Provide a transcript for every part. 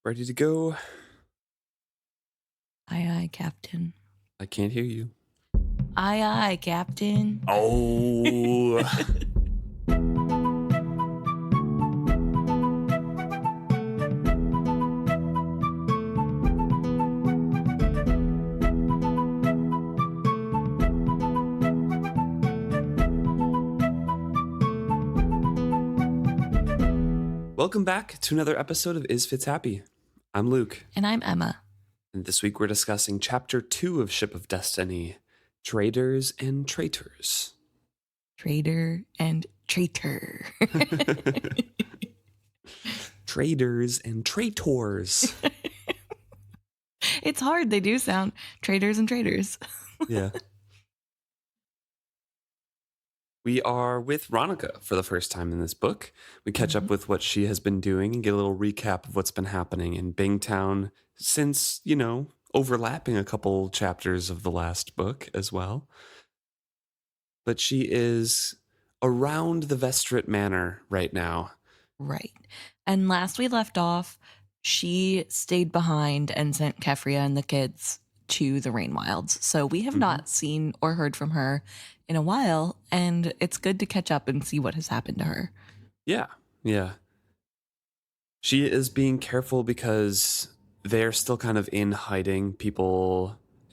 Ready to go? Aye, aye, Captain. I can't hear you. Aye, aye, Captain. Oh. Welcome back to another episode of Is Fitz Happy? I'm Luke. And I'm Emma. And this week we're discussing Chapter 2 of Ship of Destiny, Traders and Traitors. Trader and Traitor. Traders and Traitors. It's hard. They do sound traders and traders. Yeah. We are with Ronica for the first time in this book. We catch up with what she has been doing and get a little recap of what's been happening in Bingtown since, overlapping a couple chapters of the last book as well. But she is around the Vestrit Manor right now. Right. And last we left off, she stayed behind and sent Kefria and the kids to the Rain Wilds. So we have not seen or heard from her in a while, and it's good to catch up and see what has happened to her. Yeah. She is being careful because they're still kind of in hiding.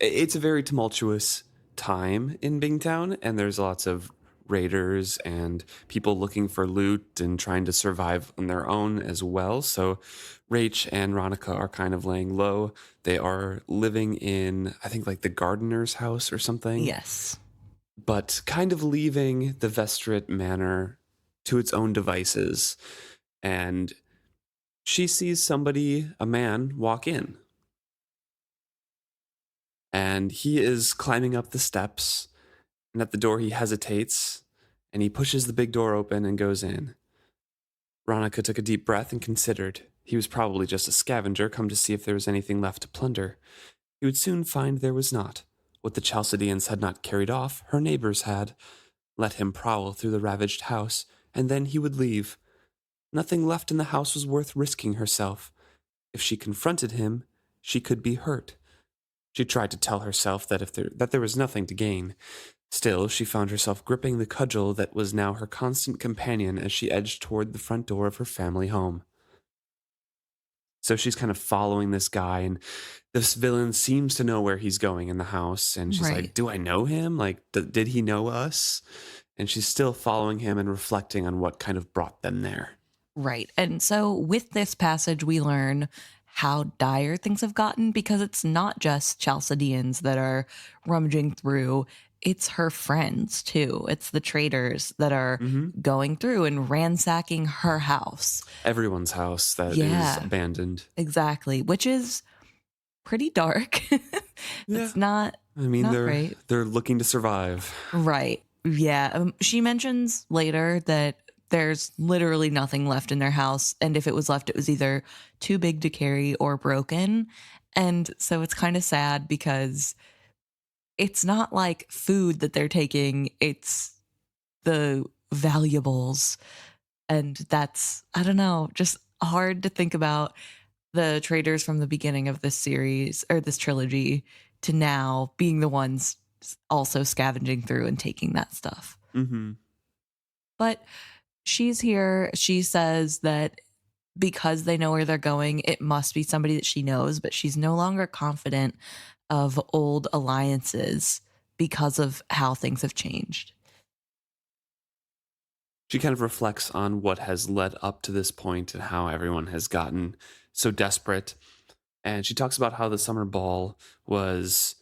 It's a very tumultuous time in Bingtown, and there's lots of raiders and people looking for loot and trying to survive on their own as well. So Rache and Ronica are kind of laying low. They are living in, I think, like the gardener's house or something. Yes. But kind of leaving the Vestrit Manor to its own devices. And she sees a man, walk in. And he is climbing up the steps. And at the door, he hesitates. And he pushes the big door open and goes in. Ronica took a deep breath and considered. He was probably just a scavenger come to see if there was anything left to plunder. He would soon find there was not. What the Chalcedeans had not carried off, her neighbors had. Let him prowl through the ravaged house, and then he would leave. Nothing left in the house was worth risking herself. If she confronted him, she could be hurt. She tried to tell herself that there was nothing to gain. Still, she found herself gripping the cudgel that was now her constant companion as she edged toward the front door of her family home. So she's kind of following this guy, and this villain seems to know where he's going in the house. And she's like, do I know him? Like, did he know us? And she's still following him and reflecting on what kind of brought them there. Right. And so with this passage, we learn how dire things have gotten, because it's not just Chalcedeans that are rummaging through. It's her friends, too. It's the Traitors that are going through and ransacking her house. Everyone's house that is abandoned. Exactly. Which is pretty dark. It's not. I mean, not they're looking to survive. Right. Yeah. She mentions later that there's literally nothing left in their house. And if it was left, it was either too big to carry or broken. And so it's kind of sad because it's not like food that they're taking, it's the valuables. And that's, I don't know, just hard to think about the traders from the beginning of this series or this trilogy to now being the ones also scavenging through and taking that stuff. But she's here. She says that because they know where they're going, it must be somebody that she knows, but she's no longer confident of old alliances because of how things have changed. She kind of reflects on what has led up to this point and how everyone has gotten so desperate. And she talks about how the summer ball was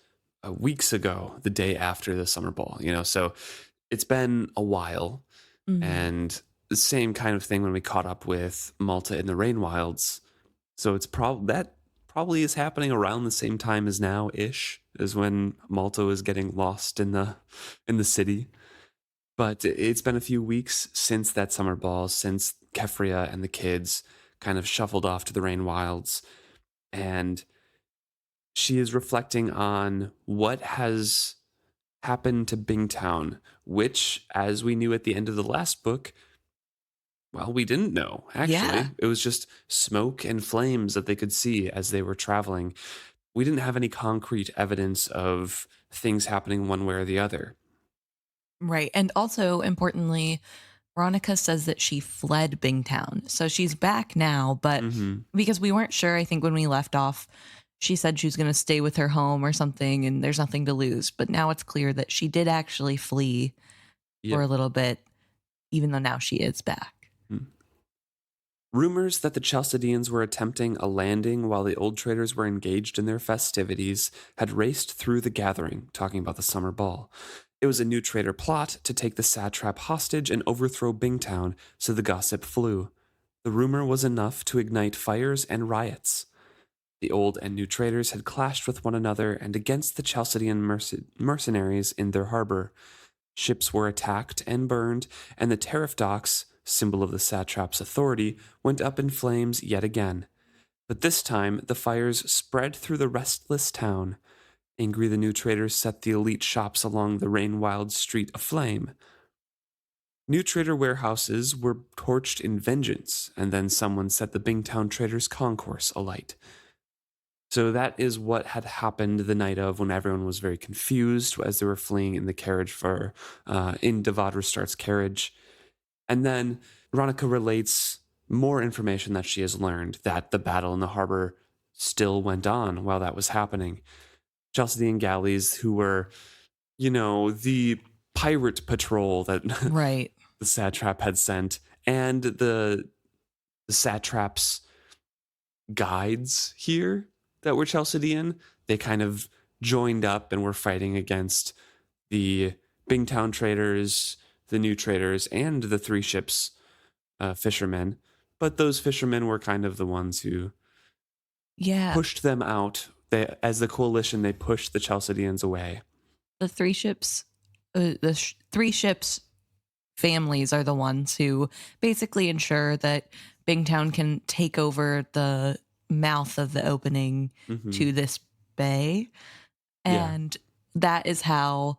weeks ago, the day after the summer ball, so it's been a while. And the same kind of thing when we caught up with Malta in the Rain Wilds. So it's probably is happening around the same time as now-ish, as when Malta was getting lost in the city. But it's been a few weeks since that summer ball, since Kefria and the kids kind of shuffled off to the Rain Wilds. And she is reflecting on what has happened to Bingtown, which, as we knew at the end of the last book, Well, we didn't know, Yeah. actually. It was just smoke and flames that they could see as they were traveling. We didn't have any concrete evidence of things happening one way or the other. Right. And also, importantly, Ronica says that she fled Bingtown. So she's back now, but Mm-hmm. because we weren't sure, I think when we left off, she said she was going to stay with her home or something and there's nothing to lose. But now it's clear that she did actually flee for Yep. a little bit, even though now she is back. Hmm. Rumors that the Chalcedeans were attempting a landing while the old traders were engaged in their festivities had raced through the gathering, talking about the summer ball. It was a new trader plot to take the satrap hostage and overthrow Bingtown, so the gossip flew. The rumor was enough to ignite fires and riots. The old and new traders had clashed with one another and against the Chalcedean mercenaries in their harbor. Ships were attacked and burned, and the tariff docks, symbol of the satrap's authority, went up in flames yet again. But this time, the fires spread through the restless town. Angry, the new traders set the elite shops along the rain-wild street aflame. New trader warehouses were torched in vengeance, and then someone set the Bingtown traders' concourse alight. So that is what had happened the night of when everyone was very confused as they were fleeing in the carriage in Devad Restart's carriage. And then Ronica relates more information that she has learned, that the battle in the harbor still went on while that was happening. Chalcedean galleys, who were, the pirate patrol that Right. the satrap had sent, and the satrap's guides here that were Chalcedean, they kind of joined up and were fighting against the Bingtown traders, the new traders, and the three ships fishermen. But those fishermen were kind of the ones who Yeah. pushed them out. As the coalition, they pushed the Chalcedeans away. The three ships, three ships families are the ones who basically ensure that Bingtown can take over the mouth of the opening Mm-hmm. to this bay. Yeah. And that is how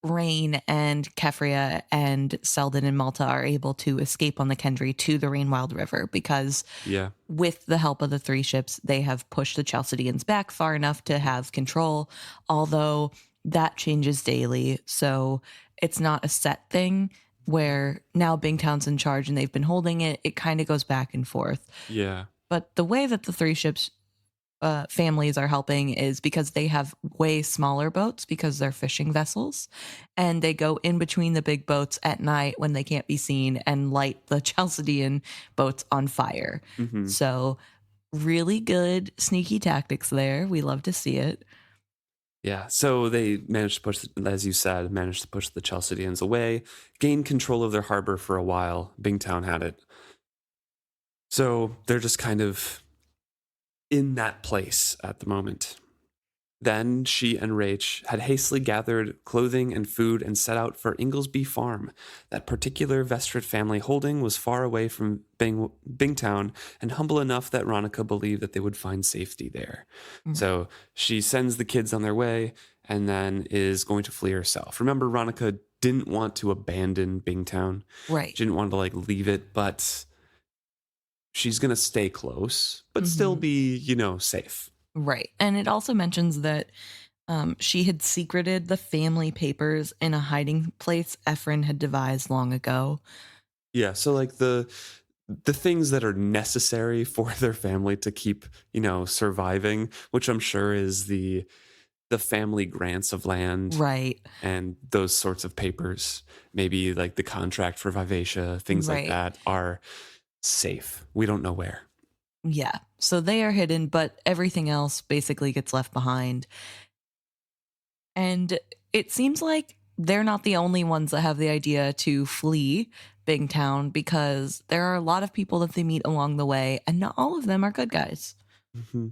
Rain and Kefria and Selden and Malta are able to escape on the Kendry to the Rainwild River because Yeah. with the help of the three ships, they have pushed the Chalcedeans back far enough to have control, although that changes daily. So it's not a set thing where now Bingtown's in charge and they've been holding it. It kind of goes back and forth. Yeah. But the way that the three ships families are helping is because they have way smaller boats because they're fishing vessels and they go in between the big boats at night when they can't be seen and light the Chalcedean boats on fire. Mm-hmm. So really good sneaky tactics there. We love to see it. Yeah, so they managed to push, as you said, managed to push the Chalcedeans away, gain control of their harbor for a while. Bingtown had it. So they're just kind of in that place at the moment. Then she and Rache had hastily gathered clothing and food and set out for Inglesby Farm. That particular Vestrit family holding was far away from Bingtown and humble enough that Ronica believed that they would find safety there. Mhm. So she sends the kids on their way and then is going to flee herself. Remember, Ronica didn't want to abandon Bingtown. Right. She didn't want to leave it, but she's going to stay close, but still be, safe. Right. And it also mentions that she had secreted the family papers in a hiding place Ephraim had devised long ago. Yeah, so the things that are necessary for their family to keep, surviving, which I'm sure is the family grants of land, Right. and those sorts of papers, maybe like the contract for Vivacia, things like Right. that are safe. We don't know where. Yeah. So they are hidden, but everything else basically gets left behind. And it seems like they're not the only ones that have the idea to flee Bingtown because there are a lot of people that they meet along the way, and not all of them are good guys. Mm-hmm.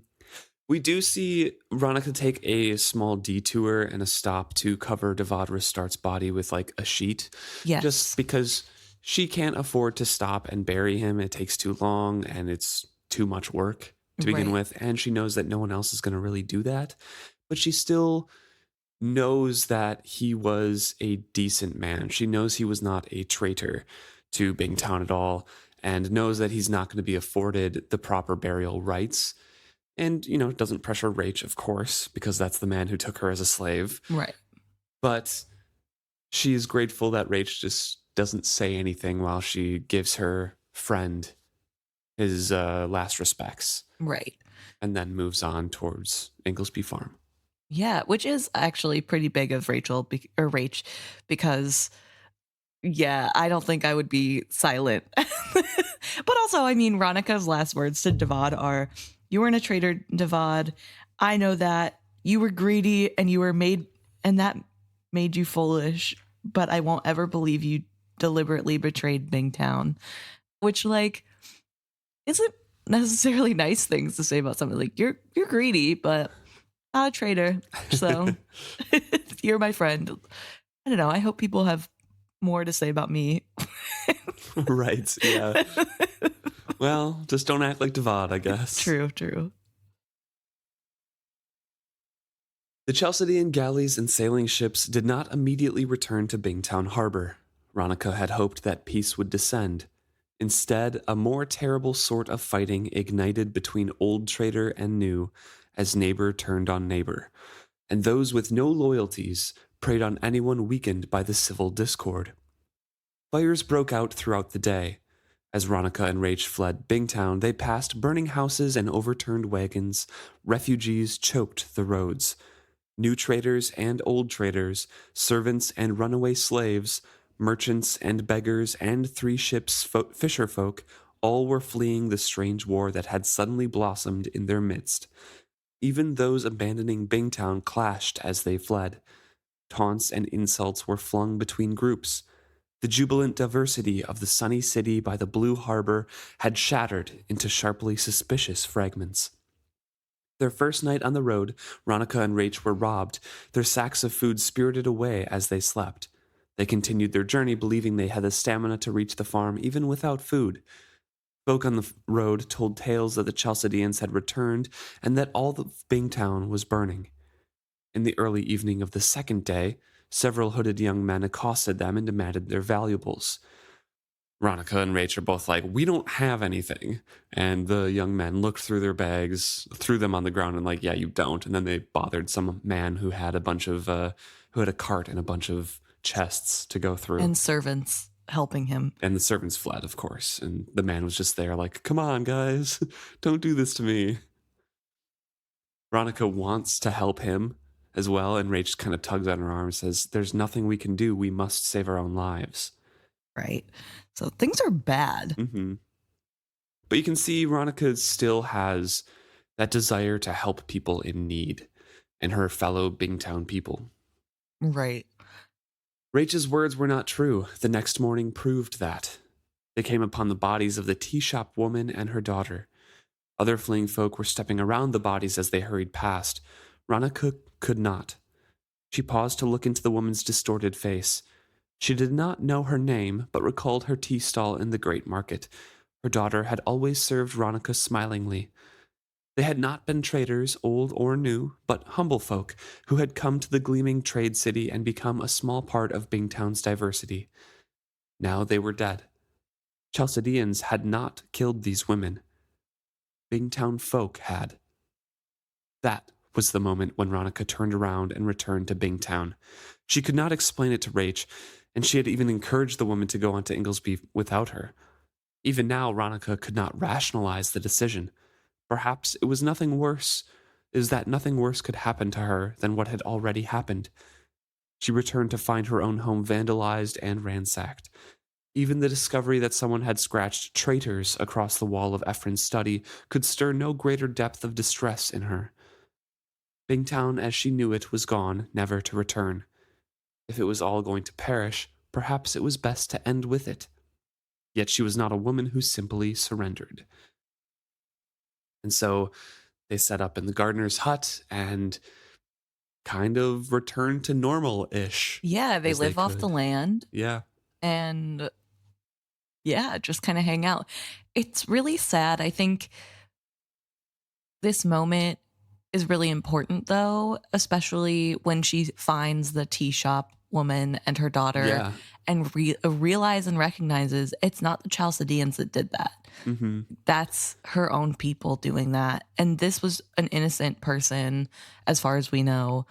We do see Ronica take a small detour and a stop to cover Devad Restart's body with a sheet. Yes. Just because she can't afford to stop and bury him. It takes too long and it's too much work to begin Right. with. And she knows that no one else is going to really do that. But she still knows that he was a decent man. She knows he was not a traitor. to Bingtown at all and knows that he's not going to be afforded the proper burial rites. And, doesn't pressure Rache, of course, because that's the man who took her as a slave. Right. But she is grateful that Rache just doesn't say anything while she gives her friend his last respects. Right. And then moves on towards Inglesby Farm. Yeah, which is actually pretty big of Rache, because I don't think I would be silent. But also, I mean, Ronica's last words to Devad are, "You weren't a traitor, Devad. I know that. You were greedy and you were made, and that made you foolish, but I won't ever believe you deliberately betrayed Bingtown." Which, like, isn't necessarily nice things to say about something. Like, you're greedy, but not a traitor. So you're my friend. I don't know. I hope people have more to say about me. Right. Yeah. Well, just don't act like Devad, I guess. True. The Chalcedean galleys and sailing ships did not immediately return to Bingtown Harbor. Ronica had hoped that peace would descend. Instead, a more terrible sort of fighting ignited between old trader and new, as neighbor turned on neighbor, and those with no loyalties preyed on anyone weakened by the civil discord. Fires broke out throughout the day. As Ronica and Rache fled Bingtown, they passed burning houses and overturned wagons. Refugees choked the roads. New traders and old traders, servants and runaway slaves, merchants and beggars and three ships fisher folk, all were fleeing the strange war that had suddenly blossomed in their midst. Even those abandoning Bingtown clashed as they fled. Taunts and insults were flung between groups. The jubilant diversity of the sunny city by the blue harbor had shattered into sharply suspicious fragments. Their first night on the road, Ronica and Rache were robbed, their sacks of food spirited away as they slept. They continued their journey believing they had the stamina to reach the farm even without food. Folk on the road told tales that the Chalcedeans had returned and that all of Bingtown was burning. In the early evening of the second day, several hooded young men accosted them and demanded their valuables. Ronica and Rache are both like, "We don't have anything." And the young men looked through their bags, threw them on the ground, and like, "Yeah, you don't." And then they bothered some man who had who had a cart and a bunch of chests to go through. And servants helping him. And the servants fled, of course. And the man was just there like, "Come on, guys, don't do this to me." Ronica wants to help him as well, and Rache kind of tugs on her arm and says, "There's nothing we can do. We must save our own lives." Right. So things are bad. Mm-hmm. But you can see Ronica still has that desire to help people in need and her fellow Bingtown people. Right. Rache's words were not true. The next morning proved that. They came upon the bodies of the tea shop woman and her daughter. Other fleeing folk were stepping around the bodies as they hurried past. Ronica could not. She paused to look into the woman's distorted face. She did not know her name, but recalled her tea stall in the great market. Her daughter had always served Ronica smilingly. They had not been traders, old or new, but humble folk who had come to the gleaming trade city and become a small part of Bingtown's diversity. Now they were dead. Chalcedeans had not killed these women. Bingtown folk had. That was the moment when Ronica turned around and returned to Bingtown. She could not explain it to Rache, and she had even encouraged the woman to go on to Inglesby without her. Even now, Ronica could not rationalize the decision. Perhaps it was nothing worse, is that nothing worse could happen to her than what had already happened. She returned to find her own home vandalized and ransacked. Even the discovery that someone had scratched traitors across the wall of Ephraim's study could stir no greater depth of distress in her. Bingtown as she knew it was gone, never to return. If it was all going to perish, perhaps it was best to end with it. Yet she was not a woman who simply surrendered. And so they set up in the gardener's hut and kind of returned to normal-ish. Yeah, they live off the land. Yeah. And yeah, just kind of hang out. It's really sad. I think this moment is really important, though, especially when she finds the tea shop woman and her daughter. Yeah. and realize and recognizes it's not the Chalcedeans that did that. Mm-hmm. That's her own people doing that. And this was an innocent person, as far as we know,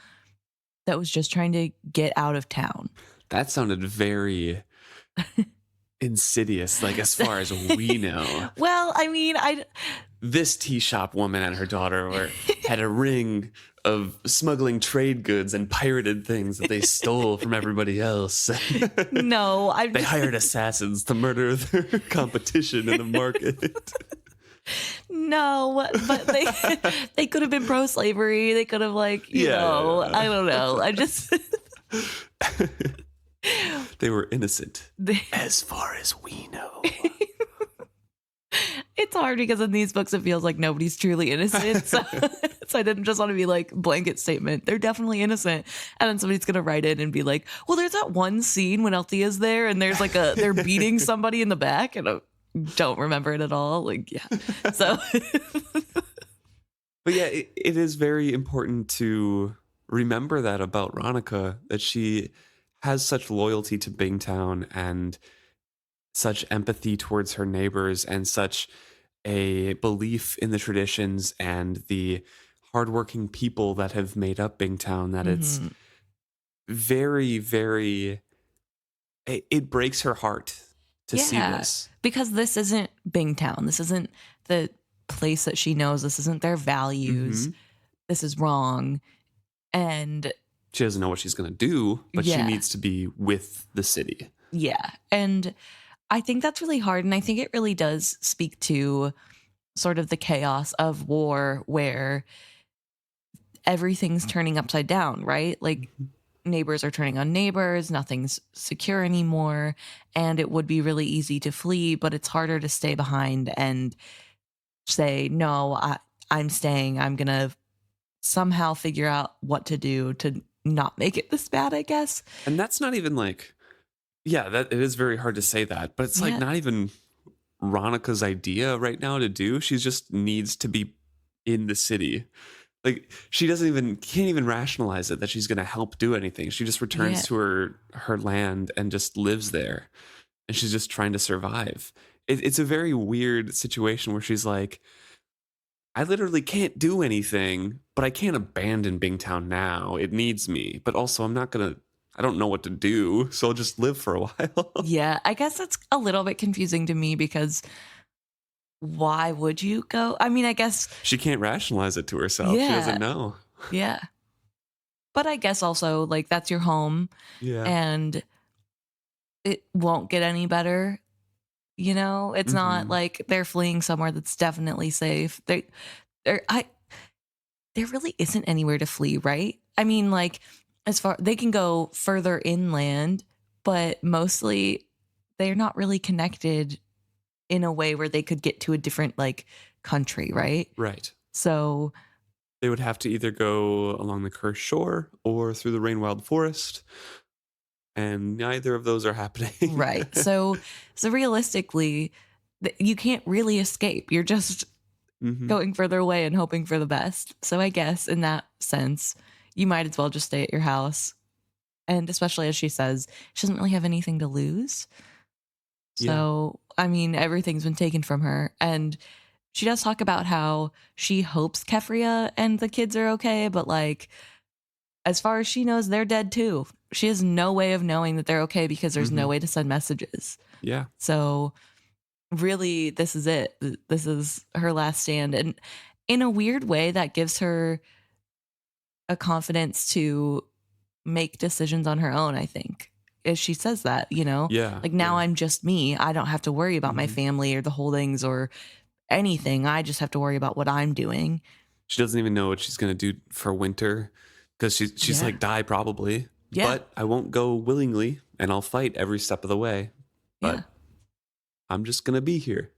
that was just trying to get out of town. That sounded very insidious, like as far as we know. Well, I mean, This tea shop woman and her daughter had a ring of smuggling trade goods and pirated things that they stole from everybody else. No, They hired assassins to murder their competition in the market. No, but they could have been pro-slavery. They could have, like, you know, I don't know. I just they were innocent, as far as we know. It's hard because in these books it feels like nobody's truly innocent. So, so I didn't just want to be like blanket statement. They're definitely innocent. And then somebody's gonna write in and be like, well, there's that one scene when Althea's there and there's like they're beating somebody in the back, and I don't remember it at all. Like, yeah. So but yeah, it is very important to remember that about Ronica, that she has such loyalty to Bingtown and such empathy towards her neighbors and such a belief in the traditions and the hardworking people that have made up Bingtown that it's very, very, it breaks her heart to see this. Because this isn't Bingtown. This isn't the place that she knows. This isn't their values. This is wrong. And she doesn't know what she's going to do, but she needs to be with the city. Yeah. And I think that's really hard. And I think it really does speak to sort of the chaos of war where everything's turning upside down, right? Like neighbors are turning on neighbors, nothing's secure anymore. And it would be really easy to flee, but it's harder to stay behind and say, no, I'm staying. I'm going to somehow figure out what to do to not make it this bad, I guess. And that's not even like, that it is very hard to say that, but it's like not even Ronica's idea right now to do. She just needs to be in the city. Like she can't even rationalize it that she's going to help do anything. She just returns to her land and just lives there. And she's just trying to survive. It's a very weird situation where she's like, I literally can't do anything, but I can't abandon Bingtown now. It needs me. But also I don't know what to do, so I'll just live for a while. Yeah, I guess that's a little bit confusing to me because why would you go? I mean, I guess she can't rationalize it to herself. She doesn't know. Yeah. But I guess also, like, that's your home. Yeah. And it won't get any better. You know, it's not like they're fleeing somewhere that's definitely safe. There really isn't anywhere to flee, right? I mean, like, they can go further inland, but mostly they're not really connected in a way where they could get to a different, like, country, right? Right. So they would have to either go along the cursed shore or through the Rainwild Forest. And neither of those are happening. Right. So realistically, you can't really escape. You're just going further away and hoping for the best. So I guess in that sense, you might as well just stay at your house. And especially as she says, she doesn't really have anything to lose. So, I mean, everything's been taken from her. And she does talk about how she hopes Kefria and the kids are okay, but like, as far as she knows, they're dead too. She has no way of knowing that they're okay because there's no way to send messages. Yeah. So really, this is it. This is her last stand. And in a weird way, that gives her a confidence to make decisions on her own, I think. As she says that, you know? Yeah. Like now I'm just me. I don't have to worry about my family or the holdings or anything. I just have to worry about what I'm doing. She doesn't even know what she's going to do for winter. Because she's like, die probably. Yeah. But I won't go willingly, and I'll fight every step of the way. But I'm just going to be here.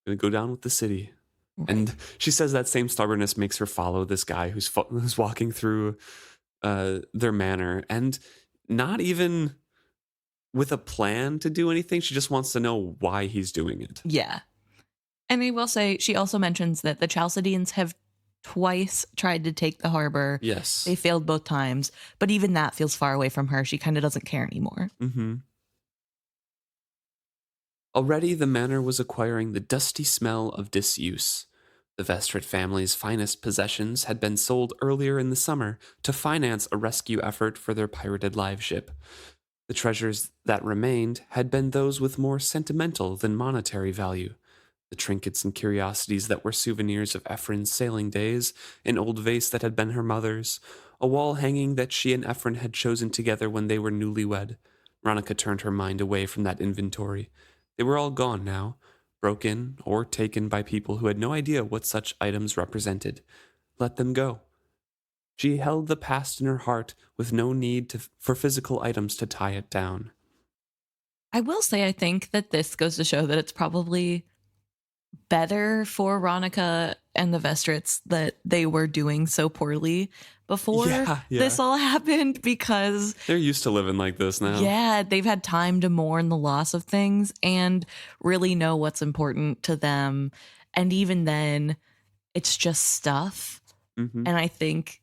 Going to go down with the city. Right. And she says that same stubbornness makes her follow this guy who's walking through their manor. And not even with a plan to do anything. She just wants to know why he's doing it. Yeah. And I will say, she also mentions that the Chalcedeans have twice tried to take the harbor. Yes. They failed both times, but even that feels far away from her. She kind of doesn't care anymore. Mm-hmm. Already the manor was acquiring the dusty smell of disuse. The Vestrit family's finest possessions had been sold earlier in the summer to finance a rescue effort for their pirated live ship. The treasures that remained had been those with more sentimental than monetary value. The trinkets and curiosities that were souvenirs of Ephron's sailing days, an old vase that had been her mother's, a wall hanging that she and Ephron had chosen together when they were newlywed. Ronica turned her mind away from that inventory. They were all gone now, broken or taken by people who had no idea what such items represented. Let them go. She held the past in her heart with no need for physical items to tie it down. I will say, I think that this goes to show that it's probably better for Ronica and the Vestrits that they were doing so poorly before this all happened, because they're used to living like this now. Yeah, they've had time to mourn the loss of things and really know what's important to them. And even then, it's just stuff. Mm-hmm. And I think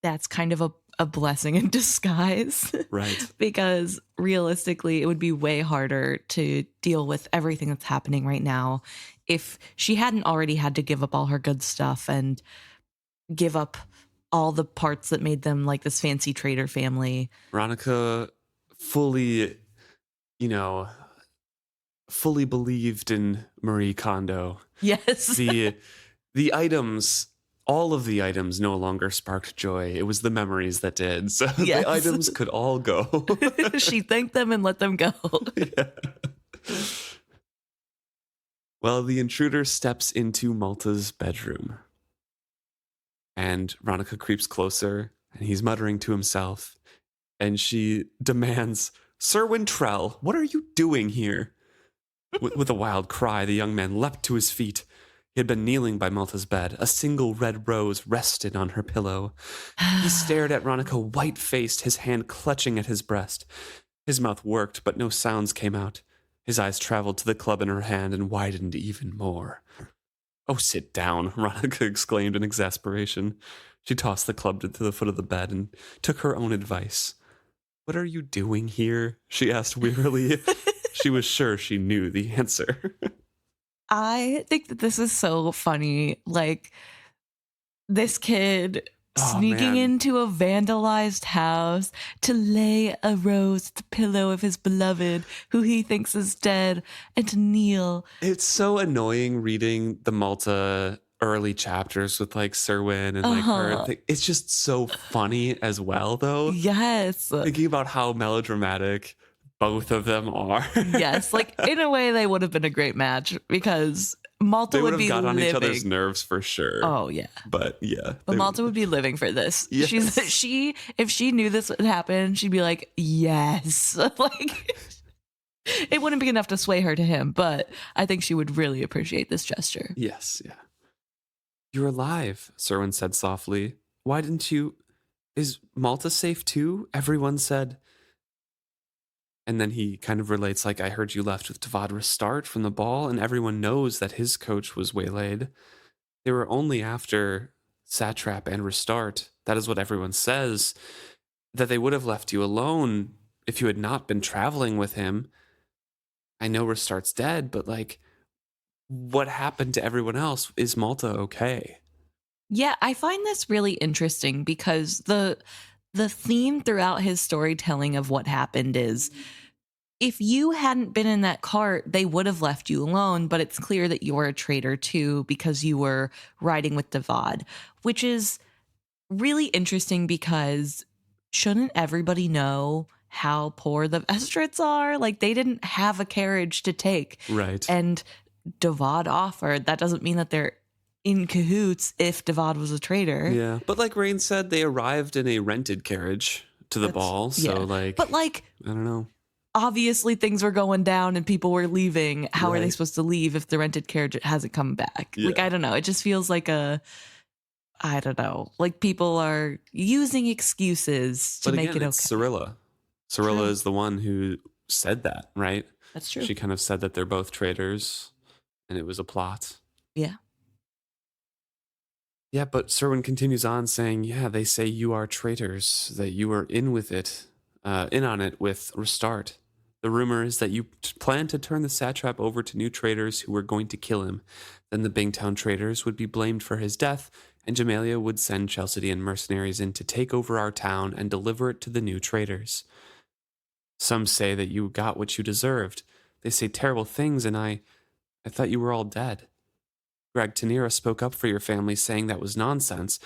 that's kind of a blessing in disguise. Right. Because realistically, it would be way harder to deal with everything that's happening right now if she hadn't already had to give up all her good stuff and give up all the parts that made them like this fancy trader family. Ronica fully believed in Marie Kondo. Yes. The items, all of the items no longer sparked joy. It was the memories that did. So yes. The items could all go. She thanked them and let them go. Yeah. Well, the intruder steps into Malta's bedroom. And Ronica creeps closer, and he's muttering to himself. And she demands, "Cerwin Trell, what are you doing here?" With a wild cry, the young man leapt to his feet. He had been kneeling by Malta's bed. A single red rose rested on her pillow. He stared at Ronica white-faced, his hand clutching at his breast. His mouth worked, but no sounds came out. His eyes traveled to the club in her hand and widened even more. "Oh, sit down," Ronica exclaimed in exasperation. She tossed the club to the foot of the bed and took her own advice. "What are you doing here?" she asked wearily. She was sure she knew the answer. I think that this is so funny. Like, this kid sneaking into a vandalized house to lay a rose at the pillow of his beloved, who he thinks is dead, and to kneel. It's so annoying reading the Malta early chapters with like Cerwin and like her. It's just so funny as well, though. Yes. Thinking about how melodramatic both of them are. Yes, like in a way they would have been a great match, because Malta would be got on living. each other's nerves for sure. Oh yeah, but yeah, but Malta would be living for this. Yes. If she knew this would happen, she'd be like, yes. Like, it wouldn't be enough to sway her to him, but I think she would really appreciate this gesture. Yes, yeah. "You're alive," Cerwin said softly. "Why didn't you? Is Malta safe too?" Everyone said. And then he kind of relates, like, "I heard you left with Devad Restart from the ball, and everyone knows that his coach was waylaid. They were only after Satrap and Restart. That is what everyone says, that they would have left you alone if you had not been traveling with him. I know Restart's dead, but, like, what happened to everyone else? Is Malta okay?" Yeah, I find this really interesting because the theme throughout his storytelling of what happened is, if you hadn't been in that cart, they would have left you alone, but it's clear that you're a traitor too because you were riding with Devad, which is really interesting because shouldn't everybody know how poor the Vestrits are? Like, they didn't have a carriage to take. Right. And Devad offered. That doesn't mean that they're in cahoots if Devad was a traitor. Yeah, but like Rain said, they arrived in a rented carriage to the ball, so But like, I don't know. Obviously things were going down and people were leaving. How are they supposed to leave if the rented carriage hasn't come back? Yeah. Like, I don't know. It just feels like I don't know. Like, people are using excuses to make it okay. It's Serilla. Serilla is the one who said that, right? That's true. She kind of said that they're both traitors and it was a plot. Yeah. Yeah, but Cerwin continues on saying, yeah, they say you are traitors, that you are in with it, in on it with Restart. The rumor is that you plan to turn the satrap over to new traitors who were going to kill him. Then the Bingtown traitors would be blamed for his death, and Jamalia would send Chalcedean mercenaries in to take over our town and deliver it to the new traitors. Some say that you got what you deserved. They say terrible things, and I thought you were all dead. Greg Tanira spoke up for your family, saying that was nonsense,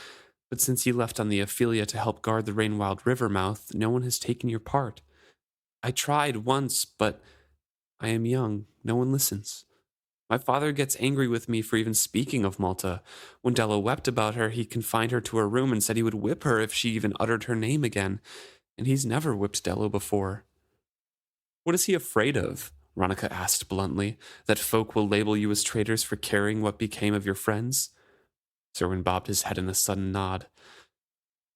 but since you left on the Ophelia to help guard the Rainwild River mouth, no one has taken your part. I tried once, but I am young. No one listens. My father gets angry with me for even speaking of Malta. When Della wept about her, he confined her to her room and said he would whip her if she even uttered her name again, and he's never whipped Della before. What is he afraid of? Ronica asked bluntly. That folk will label you as traitors for caring what became of your friends? Cerwin bobbed his head in a sudden nod.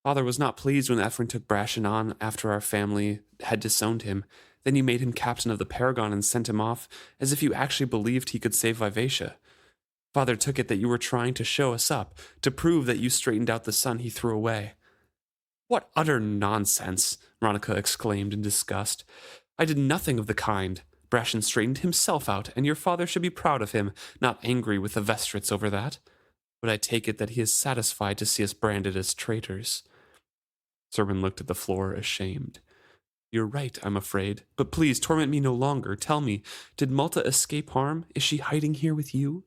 Father was not pleased when Ephraim took Brashen on after our family had disowned him. Then you made him captain of the Paragon and sent him off as if you actually believed he could save Vivacia. Father took it that you were trying to show us up, to prove that you straightened out the son he threw away. What utter nonsense, Ronica exclaimed in disgust. I did nothing of the kind. Brashen straightened himself out, and your father should be proud of him, not angry with the Vestrits over that. But I take it that he is satisfied to see us branded as traitors. Cerwin looked at the floor, ashamed. You're right, I'm afraid. But please, torment me no longer. Tell me, did Malta escape harm? Is she hiding here with you?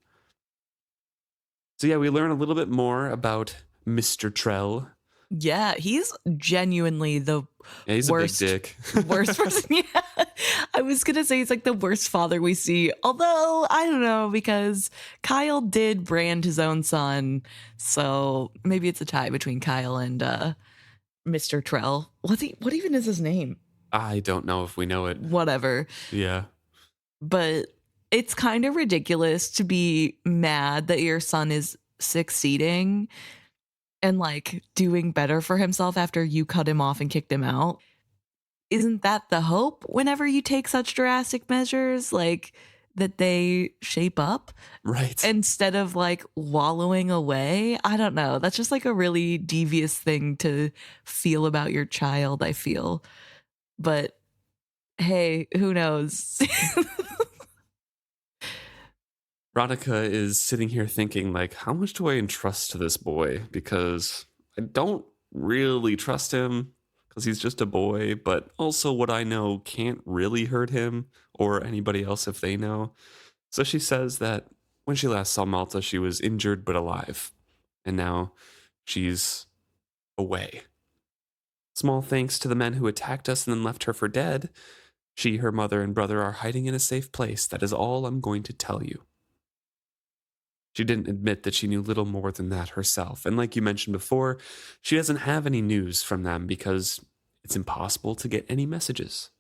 So yeah, we learn a little bit more about Mr. Trell. Yeah, he's genuinely the He's worst, a big dick. worst person. Yeah, I was gonna say he's like the worst father we see. Although I don't know, because Kyle did brand his own son, so maybe it's a tie between Kyle and Mr. Trell. What even is his name? I don't know if we know it. Whatever. Yeah. But it's kind of ridiculous to be mad that your son is succeeding and like doing better for himself after you cut him off and kicked him out. Isn't that the hope whenever you take such drastic measures, like that they shape up? Right. Instead of like wallowing away? I don't know. That's just like a really devious thing to feel about your child, I feel. But hey, who knows? Ronica is sitting here thinking, like, how much do I entrust to this boy? Because I don't really trust him because he's just a boy, but also what I know can't really hurt him or anybody else if they know. So she says that when she last saw Malta, she was injured but alive, and now she's away. Small thanks to the men who attacked us and then left her for dead. She, her mother, and brother are hiding in a safe place. That is all I'm going to tell you. She didn't admit that she knew little more than that herself. And like you mentioned before, she doesn't have any news from them because it's impossible to get any messages.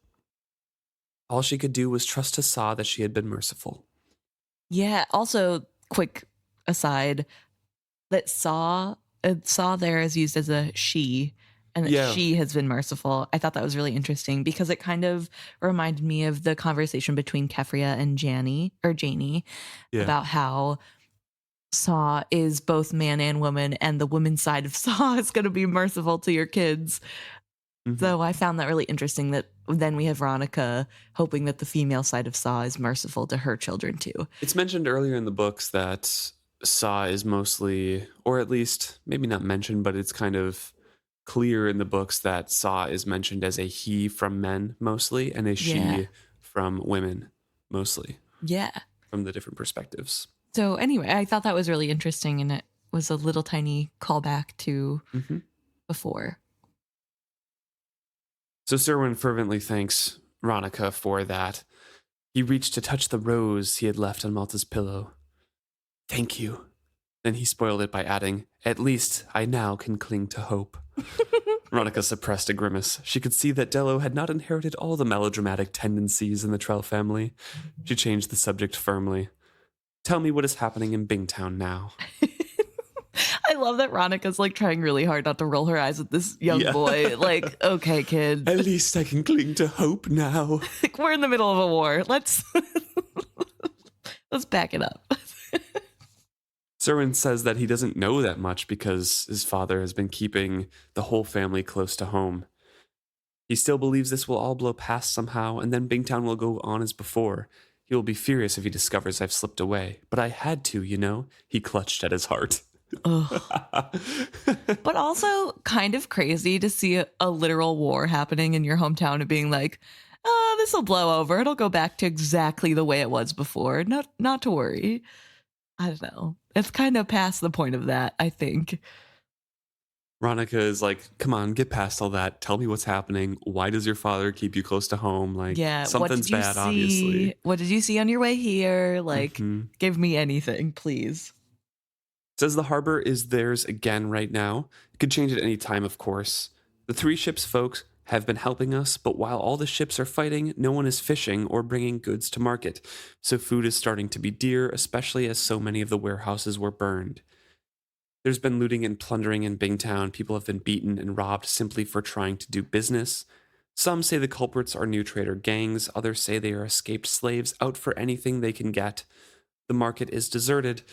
All she could do was trust to Saw that she had been merciful. Yeah, also, quick aside, that Saw there is used as a she, and that she has been merciful. I thought that was really interesting because it kind of reminded me of the conversation between Kefria and Janie about how Saw is both man and woman, and the woman's side of Saw is going to be merciful to your kids. Mm-hmm. So I found that really interesting that then we have Ronica hoping that the female side of Saw is merciful to her children too. It's mentioned earlier in the books that Saw is mostly, or at least maybe not mentioned, but it's kind of clear in the books that Saw is mentioned as a he from men mostly and a she from women mostly. Yeah. From the different perspectives. So anyway, I thought that was really interesting, and it was a little tiny callback to before. So Cerwin fervently thanks Ronica for that. He reached to touch the rose he had left on Malta's pillow. Thank you. Then he spoiled it by adding, at least I now can cling to hope. Ronica suppressed a grimace. She could see that Dello had not inherited all the melodramatic tendencies in the Trell family. She changed the subject firmly. Tell me what is happening in Bingtown now. I love that Ronica's like trying really hard not to roll her eyes at this young boy. Like, okay, kid. At least I can cling to hope now. Like, we're in the middle of a war. Let's back it up. Cerwin says that he doesn't know that much because his father has been keeping the whole family close to home. He still believes this will all blow past somehow, and then Bingtown will go on as before. He will be furious if he discovers I've slipped away. But I had to, you know? He clutched at his heart. Ugh. But also kind of crazy to see a literal war happening in your hometown and being like, oh, this will blow over. It'll go back to exactly the way it was before. Not to worry. I don't know. It's kind of past the point of that, I think. Ronica is like, come on, get past all that. Tell me what's happening. Why does your father keep you close to home? Like, Yeah, something's bad, obviously. What did you see on your way here? Like, Mhm. give me anything, please. Says the harbor is theirs again right now. It could change at any time, of course. The 3 ships folks have been helping us, but while all the ships are fighting, no one is fishing or bringing goods to market. So food is starting to be dear, especially as so many of the warehouses were burned. There's been looting and plundering in Bingtown. People have been beaten and robbed simply for trying to do business. Some say the culprits are new trader gangs. Others say they are escaped slaves out for anything they can get. The market is deserted,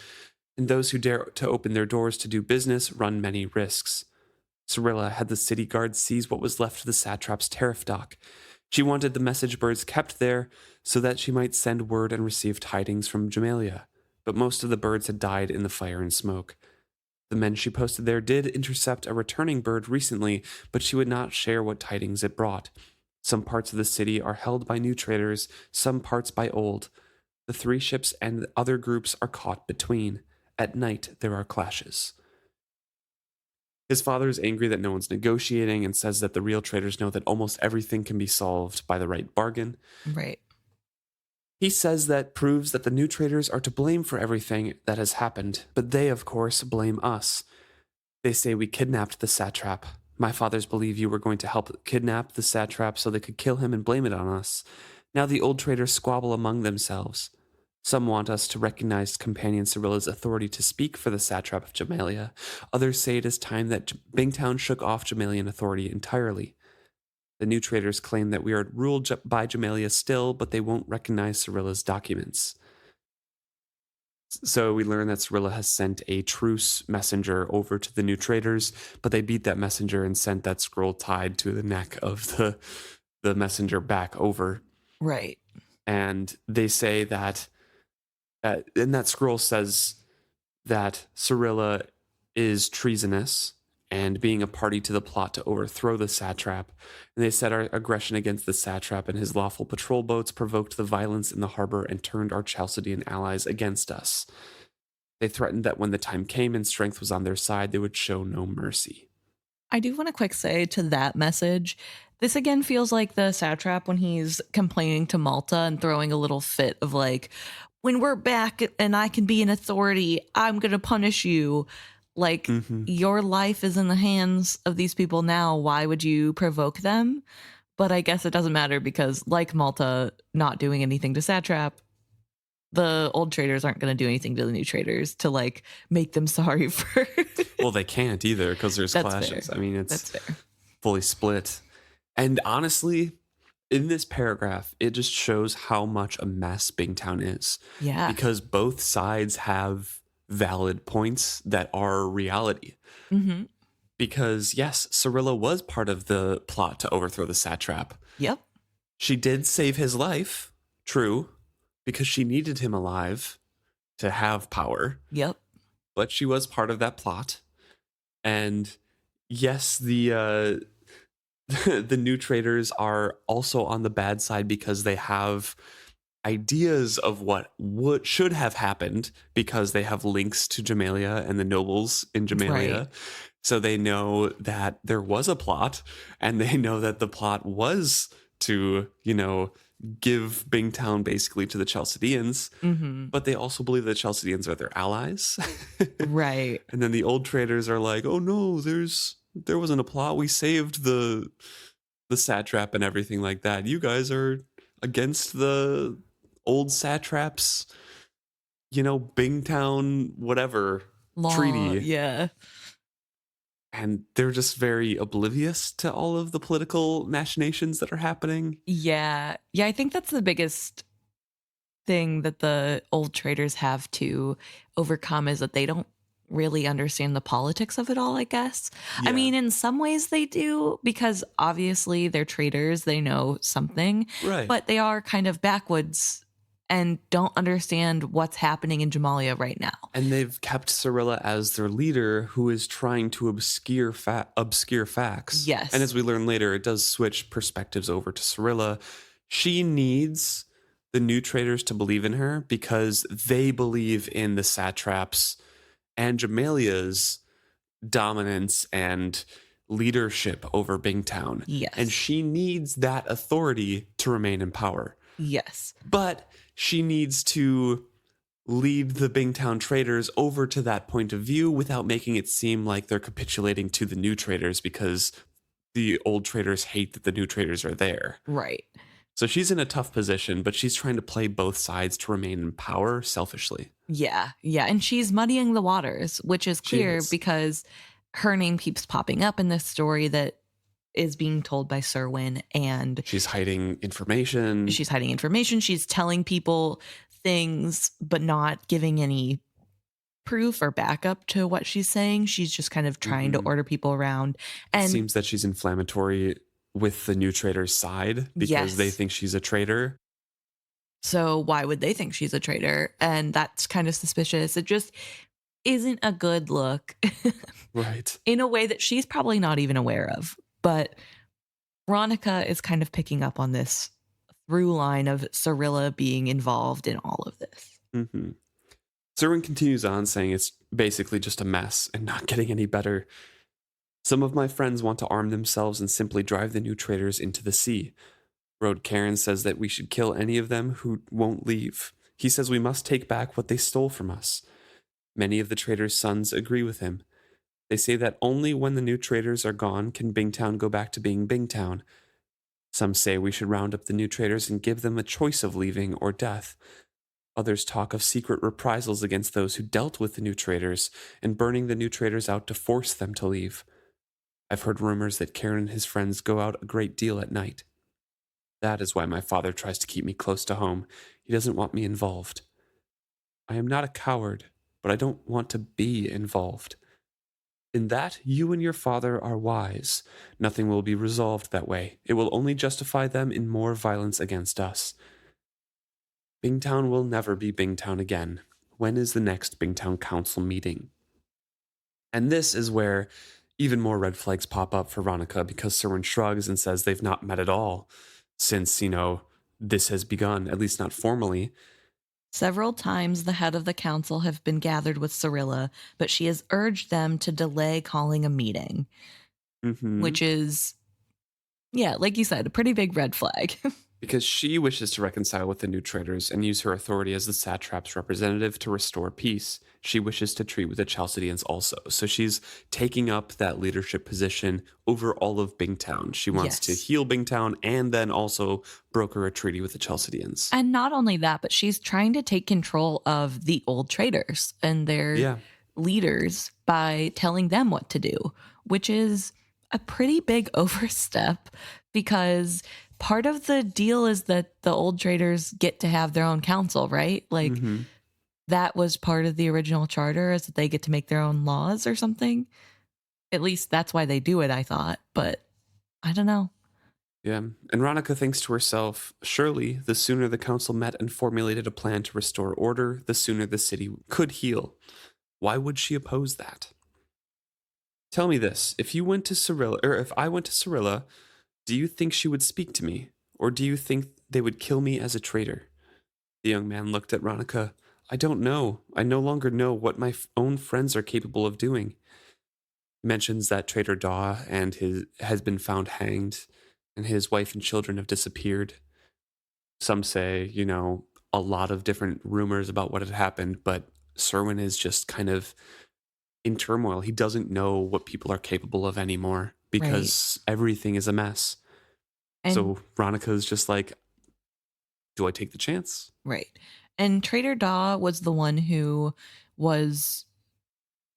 and those who dare to open their doors to do business run many risks. Serilla had the city guard seize what was left of the satrap's tariff dock. She wanted the message birds kept there so that she might send word and receive tidings from Jamalia, but most of the birds had died in the fire and smoke. The men she posted there did intercept a returning bird recently, but she would not share what tidings it brought. Some parts of the city are held by new traders, some parts by old. The 3 ships and other groups are caught between. At night, there are clashes. His father is angry that no one's negotiating and says that the real traders know that almost everything can be solved by the right bargain. Right. He says that proves that the new traders are to blame for everything that has happened, but they, of course, blame us. They say we kidnapped the satrap. My fathers believe you were going to help kidnap the satrap so they could kill him and blame it on us. Now the old traders squabble among themselves. Some want us to recognize companion Serilla's authority to speak for the satrap of Jamalia. Others say it is time that Bingtown shook off Jamalian authority entirely. The new traders claim that we are ruled by Jamalia still, but they won't recognize Serilla's documents. So we learn that Serilla has sent a truce messenger over to the new traders, but they beat that messenger and sent that scroll tied to the neck of the messenger back over. Right. And they say that, and that scroll says that Serilla is treasonous and being a party to the plot to overthrow the satrap. And they said our aggression against the satrap and his lawful patrol boats provoked the violence in the harbor and turned our Chalcedean allies against us. They threatened that when the time came and strength was on their side, they would show no mercy. I do want to quick say to that message, this again feels like the satrap when he's complaining to Malta and throwing a little fit of like, when we're back and I can be an authority, I'm going to punish you. Like, your life is in the hands of these people now. Why would you provoke them? But I guess it doesn't matter because, like Malta not doing anything to satrap, the old traders aren't going to do anything to the new traders to like make them sorry for. Well, they can't either because there's clashes. Fair. I mean, it's fully split. And honestly, in this paragraph, it just shows how much a mess Bingtown is. Yeah. Because both sides have valid points that are reality. Because yes, Serilla was part of the plot to overthrow the satrap. Yep. She did save his life, true, because she needed him alive to have power. Yep. But she was part of that plot. And yes, the the new traders are also on the bad side because they have ideas of what should have happened because they have links to Jamalia and the nobles in Jamalia. Right. So they know that there was a plot and they know that the plot was to, give Bingtown basically to the Chalcedeans. But they also believe the Chalcedeans are their allies. Right. And then the old traders are like, oh no, there wasn't a plot. We saved the satrap and everything like that. You guys are against the old satraps, Bingtown, whatever, Law, treaty. Yeah. And they're just very oblivious to all of the political machinations that are happening. Yeah. Yeah, I think that's the biggest thing that the old traders have to overcome is that they don't really understand the politics of it all, I guess. I Yeah. mean, in some ways they do, because obviously they're traders, they know something, Right. but they are kind of backwoods and don't understand what's happening in Jamalia right now. And they've kept Serilla as their leader, who is trying to obscure facts. Yes. And as we learn later, it does switch perspectives over to Serilla. She needs the new traders to believe in her because they believe in the satraps and Jamalia's dominance and leadership over Bingtown. Yes. And she needs that authority to remain in power. Yes. But she needs to lead the Bingtown traders over to that point of view without making it seem like they're capitulating to the new traders because the old traders hate that the new traders are there. Right. So she's in a tough position, but she's trying to play both sides to remain in power selfishly. Yeah. Yeah. And she's muddying the waters, which is clear because her name keeps popping up in this story that is being told by Cerwin, and she's hiding information. She's telling people things, but not giving any proof or backup to what she's saying. She's just kind of trying to order people around. And it seems that she's inflammatory with the new trader's side because they think she's a traitor. So why would they think she's a traitor? And that's kind of suspicious. It just isn't a good look. Right. In a way that she's probably not even aware of. But Ronica is kind of picking up on this through line of Serilla being involved in all of this. Mm-hmm. Cerwin continues on saying it's basically just a mess and not getting any better. Some of my friends want to arm themselves and simply drive the new traders into the sea. Road Karen says that we should kill any of them who won't leave. He says we must take back what they stole from us. Many of the traders' sons agree with him. They say that only when the new traders are gone can Bingtown go back to being Bingtown. Some say we should round up the new traders and give them a choice of leaving or death. Others talk of secret reprisals against those who dealt with the new traders and burning the new traders out to force them to leave. I've heard rumors that Karen and his friends go out a great deal at night. That is why my father tries to keep me close to home. He doesn't want me involved. I am not a coward, but I don't want to be involved. In that, you and your father are wise. Nothing will be resolved that way. It will only justify them in more violence against us. Bingtown will never be Bingtown again. When is the next Bingtown Council meeting? And this is where even more red flags pop up for Ronica because Cerwin shrugs and says they've not met at all since, this has begun, at least not formally. Several times the head of the council have been gathered with Serilla, but she has urged them to delay calling a meeting, which is, like you said, a pretty big red flag. Because she wishes to reconcile with the new traders and use her authority as the satrap's representative to restore peace. She wishes to treat with the Chalcedeans also. So she's taking up that leadership position over all of Bingtown. She wants to heal Bingtown and then also broker a treaty with the Chalcedeans. And not only that, but she's trying to take control of the old traders and their leaders by telling them what to do, which is a pretty big overstep because part of the deal is that the old traders get to have their own council, right? Like that was part of the original charter, is that they get to make their own laws or something. At least that's why they do it, I thought, but I don't know. Yeah, and Ronica thinks to herself, surely the sooner the council met and formulated a plan to restore order, the sooner the city could heal. Why would she oppose that? Tell me this, if you went to Serilla, or if I went to Serilla, do you think she would speak to me, or do you think they would kill me as a traitor? The young man looked at Ronica. I don't know. I no longer know what my own friends are capable of doing. He mentions that Trader Daw has been found hanged, and his wife and children have disappeared. Some say, a lot of different rumors about what had happened, but Cerwin is just kind of in turmoil. He doesn't know what people are capable of anymore because everything is a mess. And so Ronica is just like, do I take the chance? Right. And Trader Daw was the one who was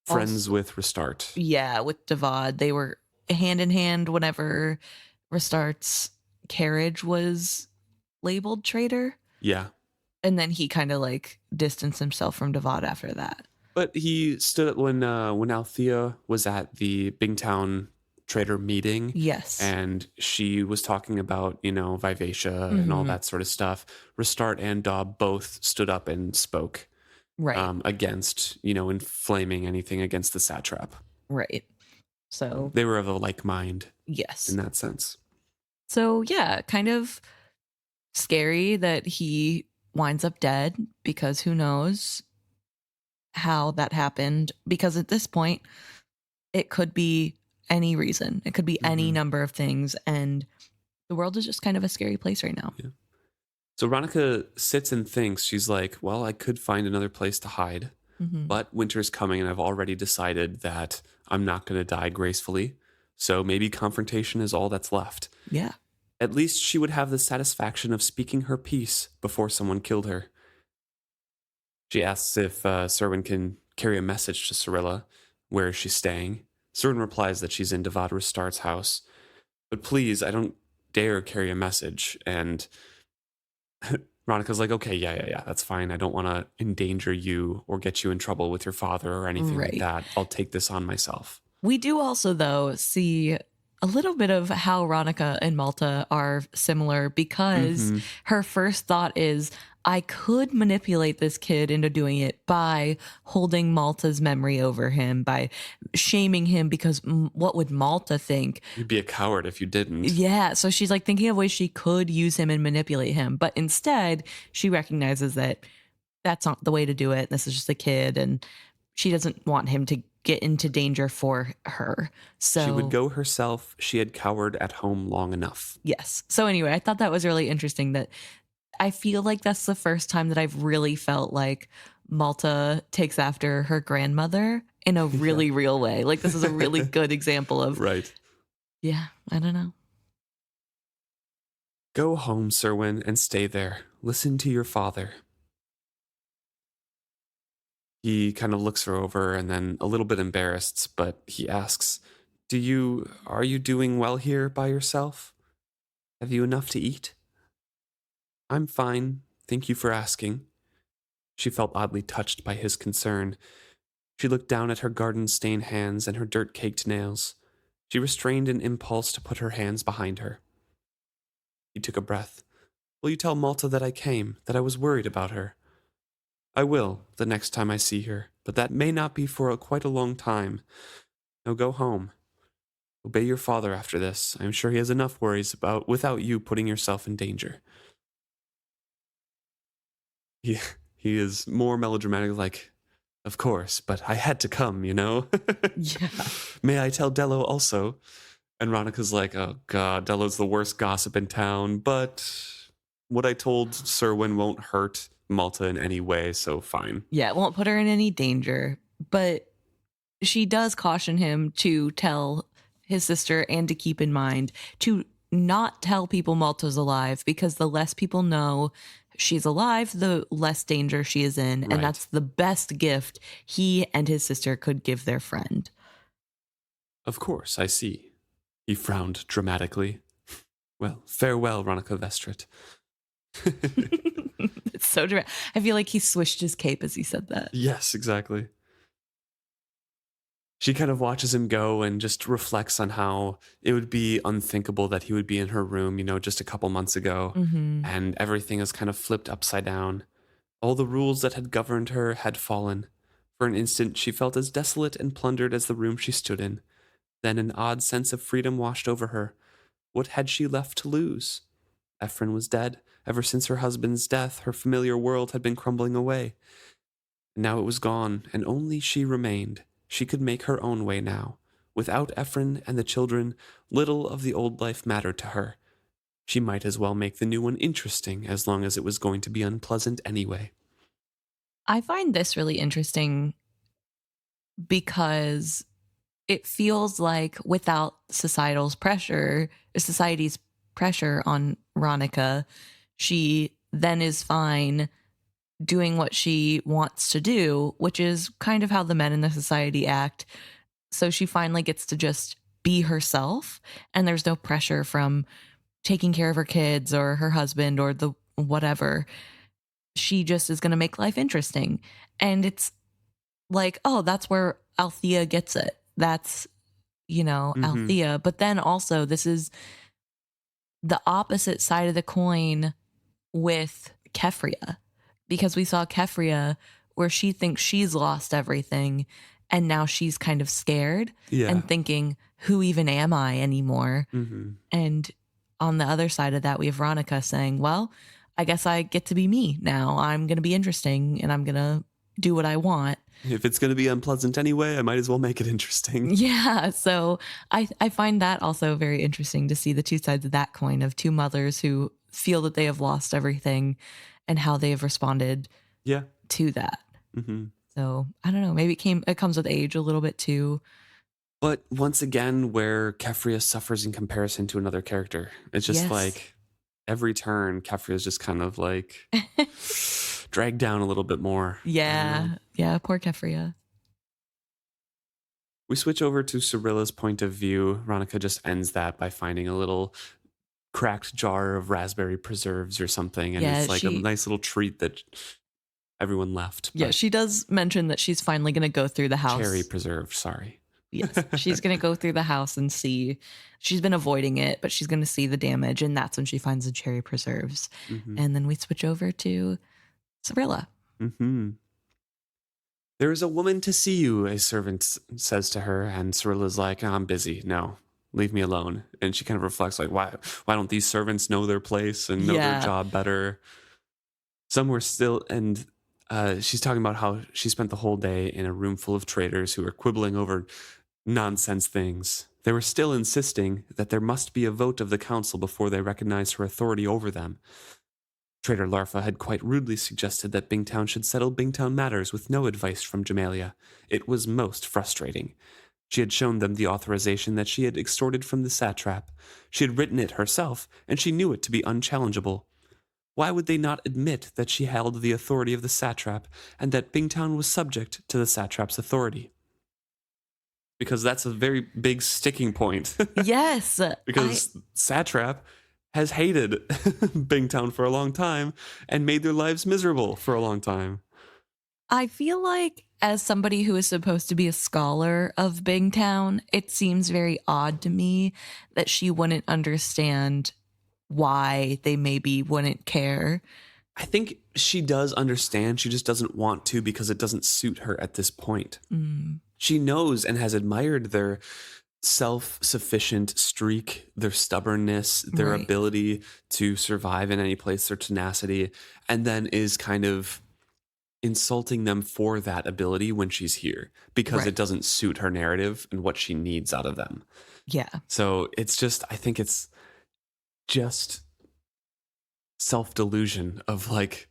friends with Restart. Yeah, with Devad. They were hand in hand whenever Restart's carriage was labeled traitor. Yeah. And then he kind of distanced himself from Devad after that. But he stood when Althea was at the Bingtown trader meeting, Yes. and she was talking about, Vivacia and all Hmm. that sort of stuff. Restart and Daub both stood up and spoke Right. against, inflaming anything against the satrap. Right. So, They were of a like mind yes. in that sense. So, yeah, kind of scary that he winds up dead, because who knows how that happened. Because at this point, it could be any reason, it could be any Mhm. number of things. And the world is just kind of a scary place right now. Yeah. So Ronica sits and thinks. She's like, well, I could find another place to hide, Hmm. but winter's coming and I've already decided that I'm not going to die gracefully. So maybe confrontation is all that's left. Yeah. At least she would have the satisfaction of speaking her piece before someone killed her. She asks if Cerwin can carry a message to Serilla. Where is she staying? Cerwin replies that she's in Devad Restart's house. But please, I don't dare carry a message. And Ronica's like, okay, yeah, that's fine. I don't want to endanger you or get you in trouble with your father or anything like Right. that. I'll take this on myself. We do also, though, see a little bit of how Ronica and Malta are similar, because Mm-hmm. her first thought is, I could manipulate this kid into doing it by holding Malta's memory over him, by shaming him, because what would Malta think? You'd be a coward if you didn't. Yeah. So she's like thinking of ways she could use him and manipulate him. But instead, she recognizes that that's not the way to do it. This is just a kid, and she doesn't want him to get into danger for her. So She would go herself. She had cowered at home long enough. yes. So anyway, I thought that was really interesting, that I feel like that's the first time that I've really felt like Malta takes after her grandmother in a really real way. Like, this is a really good example of, Right. yeah, I don't know. Go home, Cerwin, and stay there. Listen to your father. He kind of looks her over and then, a little bit embarrassed, but he asks, are you doing well here by yourself? Have you enough to eat? I'm fine. Thank you for asking. She felt oddly touched by his concern. She looked down at her garden-stained hands and her dirt-caked nails. She restrained an impulse to put her hands behind her. He took a breath. Will you tell Malta that I came, that I was worried about her? I will, the next time I see her, but that may not be for quite a long time. Now go home. Obey your father after this. I am sure he has enough worries without you putting yourself in danger. He, he is more melodramatic, like, of course, but I had to come, Yeah. May I tell Dello also? And Ronica's like, oh god, Dello's the worst gossip in town, but what I told Cerwin won't hurt Malta in any way, so fine. Yeah, it won't put her in any danger. But she does caution him to tell his sister, and to keep in mind to not tell people Malta's alive, because the less people know she's alive, the less danger she is in. Right. And that's the best gift he and his sister could give their friend. Of course, I see. He frowned dramatically. Well, farewell, Ronica Vestrit. It's so dramatic. I feel like he swished his cape as he said that. Yes, exactly. She kind of watches him go and just reflects on how it would be unthinkable that he would be in her room, just a couple months ago. Mm-hmm. And everything is kind of flipped upside down. All the rules that had governed her had fallen. For an instant, she felt as desolate and plundered as the room she stood in. Then an odd sense of freedom washed over her. What had she left to lose? Ephraim was dead. Ever since her husband's death, her familiar world had been crumbling away. Now it was gone, and only she remained. She could make her own way now. Without Ephraim and the children, little of the old life mattered to her. She might as well make the new one interesting, as long as it was going to be unpleasant anyway. I find this really interesting because it feels like without society's pressure on Ronica, she then is fine doing what she wants to do, which is kind of how the men in the society act. So she finally gets to just be herself, and there's no pressure from taking care of her kids or her husband or the whatever. She just is going to make life interesting. And it's like, oh, that's where Althea gets it. That's, Althea. But then also, this is the opposite side of the coin with Kefria, because we saw Kefria where she thinks she's lost everything and now she's kind of scared and thinking, who even am I anymore? And on the other side of that, we have Ronica saying, well, I guess I get to be me now. I'm going to be interesting and I'm going to do what I want. If it's going to be unpleasant anyway, I might as well make it interesting. Yeah. So I find that also very interesting to see the two sides of that coin of two mothers who feel that they have lost everything and how they have responded to that. So I don't know, maybe it comes with age a little bit too. But once again, where Kefria suffers in comparison to another character, it's just like every turn, Kefria is just kind of like dragged down a little bit more. Yeah, poor Kefria. We switch over to Serilla's point of view. Ronica just ends that by finding a little cracked jar of raspberry preserves or something, and it's like a nice little treat that everyone left. Yeah, she does mention that she's finally going to go through the house. Cherry preserve, sorry. Yes, she's going to go through the house and see. She's been avoiding it, but she's going to see the damage, and that's when she finds the cherry preserves. And then we switch over to Serilla. There is a woman to see you, a servant says to her, and Cerilla's like, I'm busy. No, leave me alone. And she kind of reflects like, why don't these servants know their place and know their job better? Somewhere still, and she's talking about how she spent the whole day in a room full of traders who were quibbling over nonsense things. They were still insisting that there must be a vote of the council before they recognized her authority over them. Trader Larfa had quite rudely suggested that Bingtown should settle Bingtown matters with no advice from Jamalia. It was most frustrating. She had shown them the authorization that she had extorted from the satrap. She had written it herself, and she knew it to be unchallengeable. Why would they not admit that she held the authority of the satrap and that Bingtown was subject to the satrap's authority? Because that's a very big sticking point. Yes. Because satrap has hated Bingtown for a long time and made their lives miserable for a long time. I feel like, as somebody who is supposed to be a scholar of Bingtown, it seems very odd to me that she wouldn't understand why they maybe wouldn't care. I think she does understand. She just doesn't want to because it doesn't suit her at this point. She knows and has admired their self-sufficient streak, their stubbornness, their ability to survive in any place, their tenacity, and then is kind of insulting them for that ability when she's here because it doesn't suit her narrative and what she needs out of them. Yeah. So it's just, I think it's just self-delusion of like,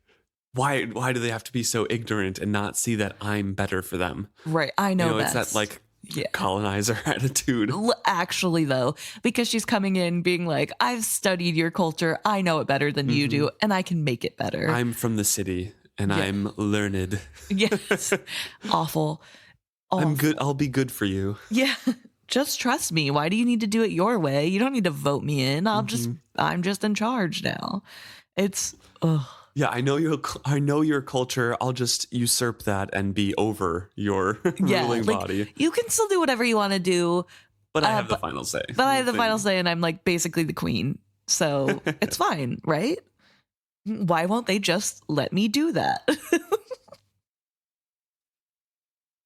why do they have to be so ignorant and not see that I'm better for them? Right. I know, it's that like colonizer attitude. Actually, though, because she's coming in being like, I've studied your culture. I know it better than you do, and I can make it better. I'm from the city and I'm learned. Yes. Awful. I'm good. I'll be good for you. Yeah. Just trust me. Why do you need to do it your way? You don't need to vote me in. I'm just in charge now. It's yeah, I know your culture. I'll just usurp that and be over your ruling body. You can still do whatever you want to do, but I have the final say. But I have the final say, and I'm like basically the queen, so it's fine, right? Why won't they just let me do that?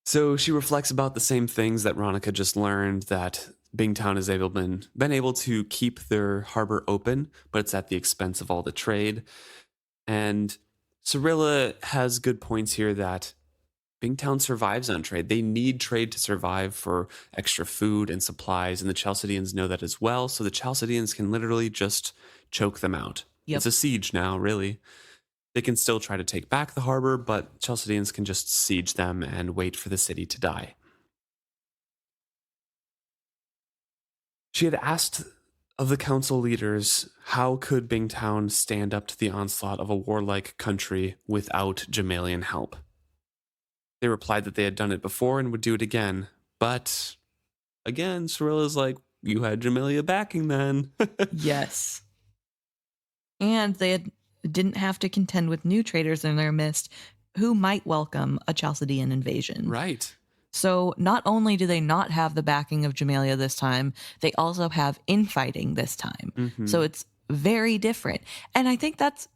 So she reflects about the same things that Ronica just learned, that Bingtown has been able to keep their harbor open, but it's at the expense of all the trade. And Serilla has good points here that Bingtown survives on trade. They need trade to survive for extra food and supplies, and the Chalcedeans know that as well, so the Chalcedeans can literally just choke them out. Yep. It's a siege now, really. They can still try to take back the harbor, but Chalcedeans can just siege them and wait for the city to die. She had asked of the council leaders, how could Bingtown stand up to the onslaught of a warlike country without Jamalian help? They replied that they had done it before and would do it again. But again, Serilla's like, you had Jamalia backing then. Yes. And they didn't have to contend with new traitors in their midst who might welcome a Chalcedean invasion. Right. So not only do they not have the backing of Jamelia this time, they also have infighting this time. Mm-hmm. So it's very different. And I think that's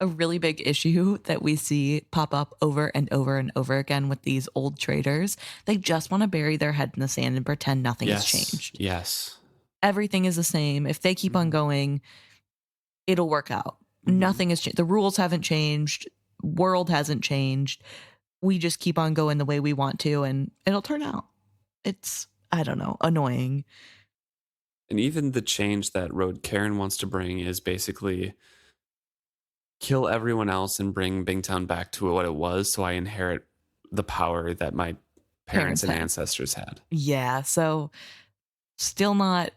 a really big issue that we see pop up over and over and over again with these old traders. They just want to bury their head in the sand and pretend nothing has changed. Yes. Everything is the same. If they keep on going, it'll work out. Mm-hmm. Nothing has changed. The rules haven't changed. World hasn't changed. We just keep on going the way we want to, and it'll turn out. It's, I don't know, annoying. And even the change that Road Karen wants to bring is basically kill everyone else and bring Bingtown back to what it was, so I inherit the power that my parents and ancestors had. Yeah, so still not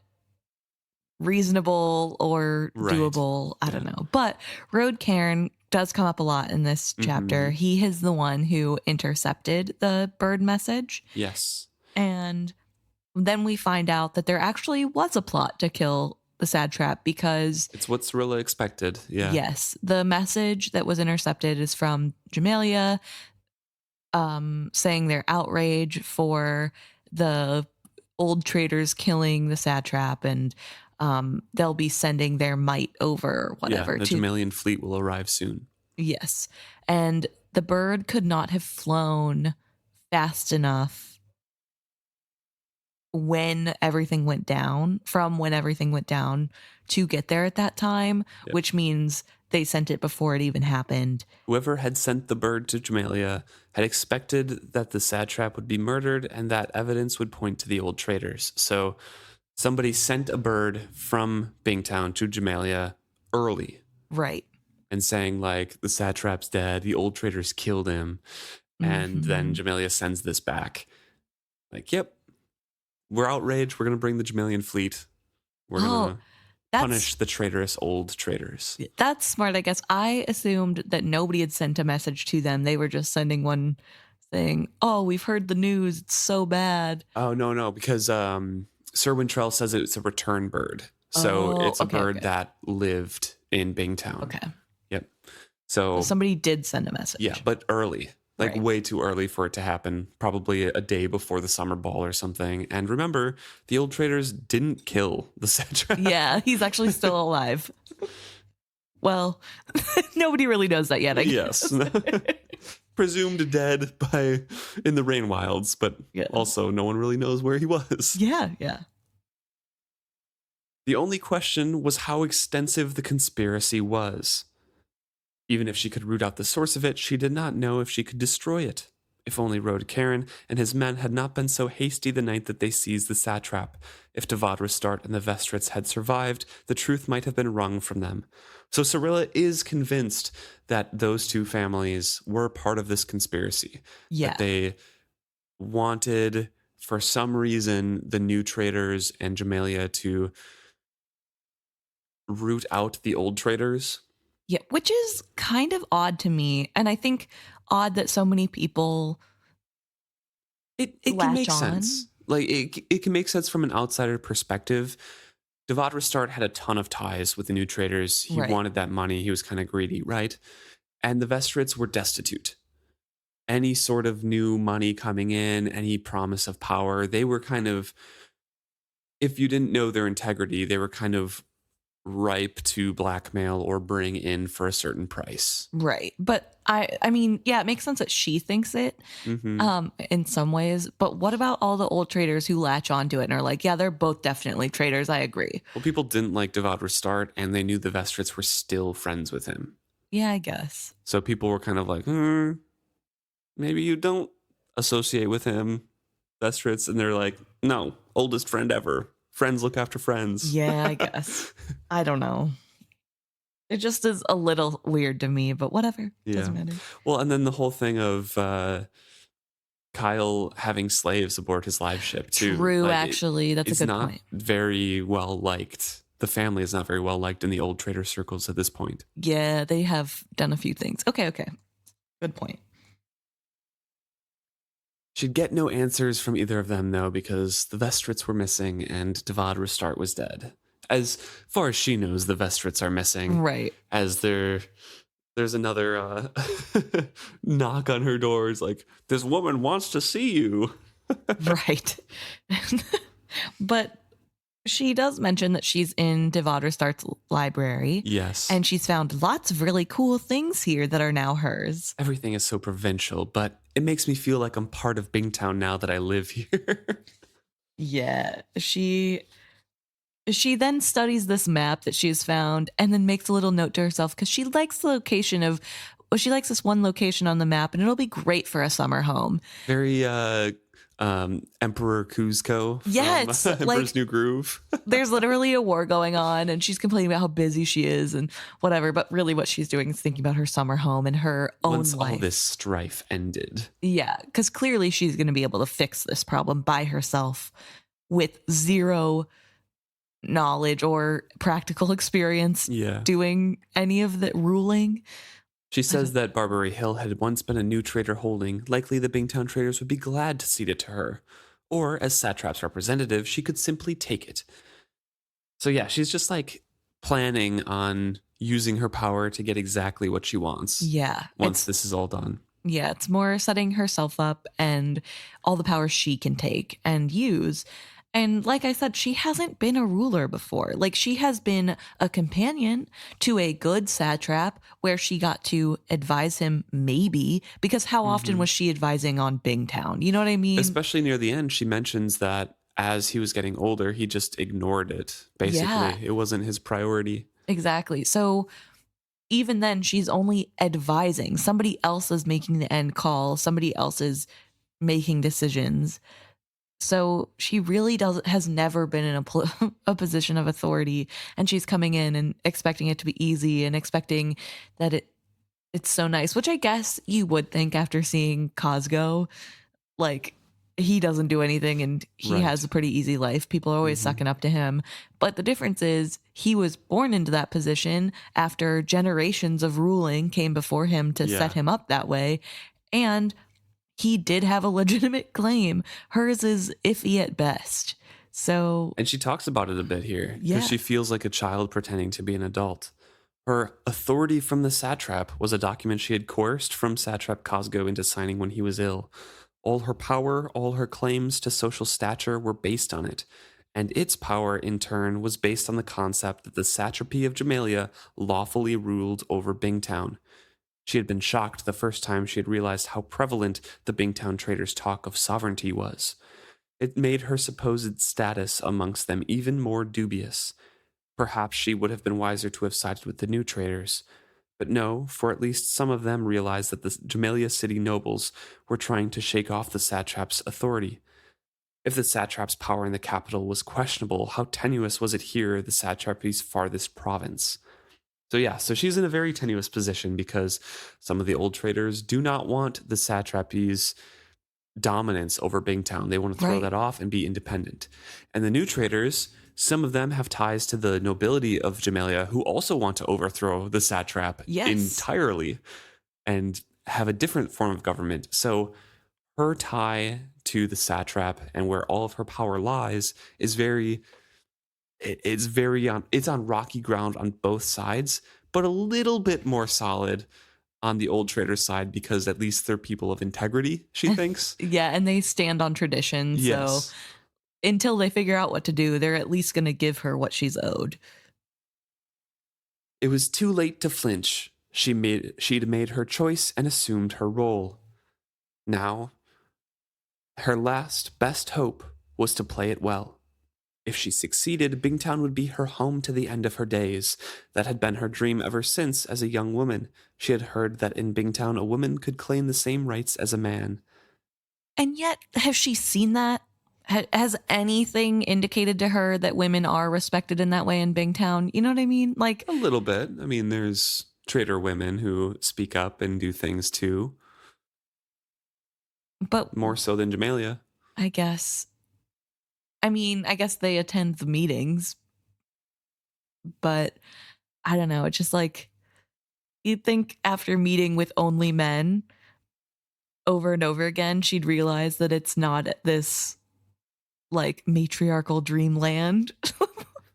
reasonable or doable. I don't know. But Road Cairn does come up a lot in this chapter. He is the one who intercepted the bird message. Yes. And then we find out that there actually was a plot to kill the Satrap because it's what Serilla expected. Yeah. Yes. The message that was intercepted is from Jamelia, saying their outrage for the old traders killing the Satrap, and they'll be sending their might over, whatever. Yeah, the Jamelian fleet will arrive soon. Yes. And the bird could not have flown fast enough when everything went down to get there at that time, which means they sent it before it even happened. Whoever had sent the bird to Jamelia had expected that the Satrap would be murdered and that evidence would point to the old traders. So somebody sent a bird from Bingtown to Jamelia early. Right. And saying, like, the Satrap's dead, the old traders killed him. And then Jamelia sends this back. Like, yep, we're outraged. We're going to bring the Jamelian fleet. We're going to punish the traitorous old traders. That's smart, I guess. I assumed that nobody had sent a message to them. They were just sending one saying, oh, we've heard the news. It's so bad. Oh, no, because Cerwin Trell says it's a return bird. So it's a bird that lived in Bingtown. Okay. Yep. So somebody did send a message. Yeah, but early. Like way too early for it to happen. Probably a day before the summer ball or something. And remember, the old traders didn't kill the Satrap. Yeah, he's actually still alive. Well, nobody really knows that yet, I guess. Yes. Presumed dead in the rain wilds, but also no one really knows where he was. Yeah. The only question was how extensive the conspiracy was. Even if she could root out the source of it, she did not know if she could destroy it. If only Road Karen and his men had not been so hasty the night that they seized the Satrap. If Devad Restart and the Vestrits had survived, the truth might have been wrung from them. So Serilla is convinced that those two families were part of this conspiracy. Yeah. That they wanted, for some reason, the new traders and Jamelia to root out the old traders. Yeah, which is kind of odd to me. And I think odd that so many people it can make sense. Like it can make sense from an outsider perspective. Devad Restart had a ton of ties with the new traders. He wanted that money. He was kind of greedy, right? And the Vestrits were destitute. Any sort of new money coming in, any promise of power, they were kind of, if you didn't know their integrity, they were kind of ripe to blackmail or bring in for a certain price. Right. But I mean, yeah, it makes sense that she thinks it in some ways. But what about all the old traders who latch onto it and are like, yeah, they're both definitely traitors. I agree. Well, people didn't like Devad Restart and they knew the Vestrits were still friends with him. Yeah, I guess. So people were kind of like, maybe you don't associate with him, Vestrits. And they're like, no, oldest friend ever. Friends look after friends. Yeah, I guess. I don't know. It just is a little weird to me, but whatever. Doesn't matter. Well, and then the whole thing of Kyle having slaves aboard his live ship too. True, like, actually. That's a good point. It's not very well liked. The family is not very well liked in the old trader circles at this point. Yeah, they have done a few things. Okay. Good point. She'd get no answers from either of them, though, because the Vestrits were missing and Devad Restart was dead. As far as she knows, the Vestrits are missing. Right. As they're There's another knock on her door. It's like, this woman wants to see you. Right. But she does mention that she's in Devaderstart's library. Yes. And she's found lots of really cool things here that are now hers. Everything is so provincial, but it makes me feel like I'm part of Bingtown now that I live here. Yeah. She then studies this map that she's found and then makes a little note to herself because she likes the location of, well, she likes this one location on the map and it'll be great for a summer home. Very Emperor Kuzco from Yes, Emperor's New Groove. There's literally a war going on and she's complaining about how busy she is and whatever, but really what she's doing is thinking about her summer home and her own Once life. all this strife ended. Yeah, because clearly she's going to be able to fix this problem by herself with zero knowledge or practical experience doing any of the ruling. She says that Barbary Hill had once been a new trader holding. Likely the Bingtown traders would be glad to cede it to her. Or, as Satrap's representative, she could simply take it. So yeah, she's just like planning on using her power to get exactly what she wants. Yeah. Once this is all done. Yeah, it's more setting herself up and all the power she can take and use. And like I said, she hasn't been a ruler before. Like, she has been a companion to a good satrap where she got to advise him, maybe, because how often was she advising on Bingtown? You know what I mean? Especially near the end, she mentions that as he was getting older, he just ignored it, basically. Yeah. It wasn't his priority. Exactly. So even then, she's only advising. Somebody else is making the end call. Somebody else is making decisions. So she really has never been in a position of authority, and she's coming in and expecting it to be easy and expecting that it's so nice, which I guess you would think after seeing Cosgo, like, he doesn't do anything and he has a pretty easy life. People are always sucking up to him. But the difference is he was born into that position after generations of ruling came before him to set him up that way. And he did have a legitimate claim. Hers is iffy at best. So, and she talks about it a bit here because Yeah. she feels like a child pretending to be an adult. Her authority from the satrap was a document she had coerced from Satrap Cosgo into signing when he was ill. All her power, all her claims to social stature were based on it. And its power, in turn, was based on the concept that the satrapy of Jamalia lawfully ruled over Bingtown. She had been shocked the first time she had realized how prevalent the Bingtown traders' talk of sovereignty was. It made her supposed status amongst them even more dubious. Perhaps she would have been wiser to have sided with the new traders. But no, for at least some of them realized that the Jamalia city nobles were trying to shake off the satrap's authority. If the satrap's power in the capital was questionable, how tenuous was it here, the satrapy's farthest province? So she's in a very tenuous position because some of the old traders do not want the satrapy's dominance over Bingtown. They want to throw that off and be independent. And the new traders, some of them have ties to the nobility of Jamalia who also want to overthrow the satrap entirely and have a different form of government. So her tie to the satrap and where all of her power lies is it's on rocky ground on both sides, but a little bit more solid on the old trader side because at least they're people of integrity, she thinks. Yeah, and they stand on tradition. Yes. So until they figure out what to do, they're at least going to give her what she's owed. It was too late to flinch. She'd made her choice and assumed her role. Now, her last best hope was to play it well. If she succeeded, Bingtown would be her home to the end of her days. That had been her dream ever since, as a young woman. She had heard that in Bingtown a woman could claim the same rights as a man. And yet, has she seen that? Has anything indicated to her that women are respected in that way in Bingtown? You know what I mean? Like, a little bit. I mean, there's trader women who speak up and do things too. But more so than Jamalia. I guess. I mean, I guess they attend the meetings, but I don't know. It's just like, you'd think after meeting with only men over and over again, she'd realize that it's not this like matriarchal dreamland.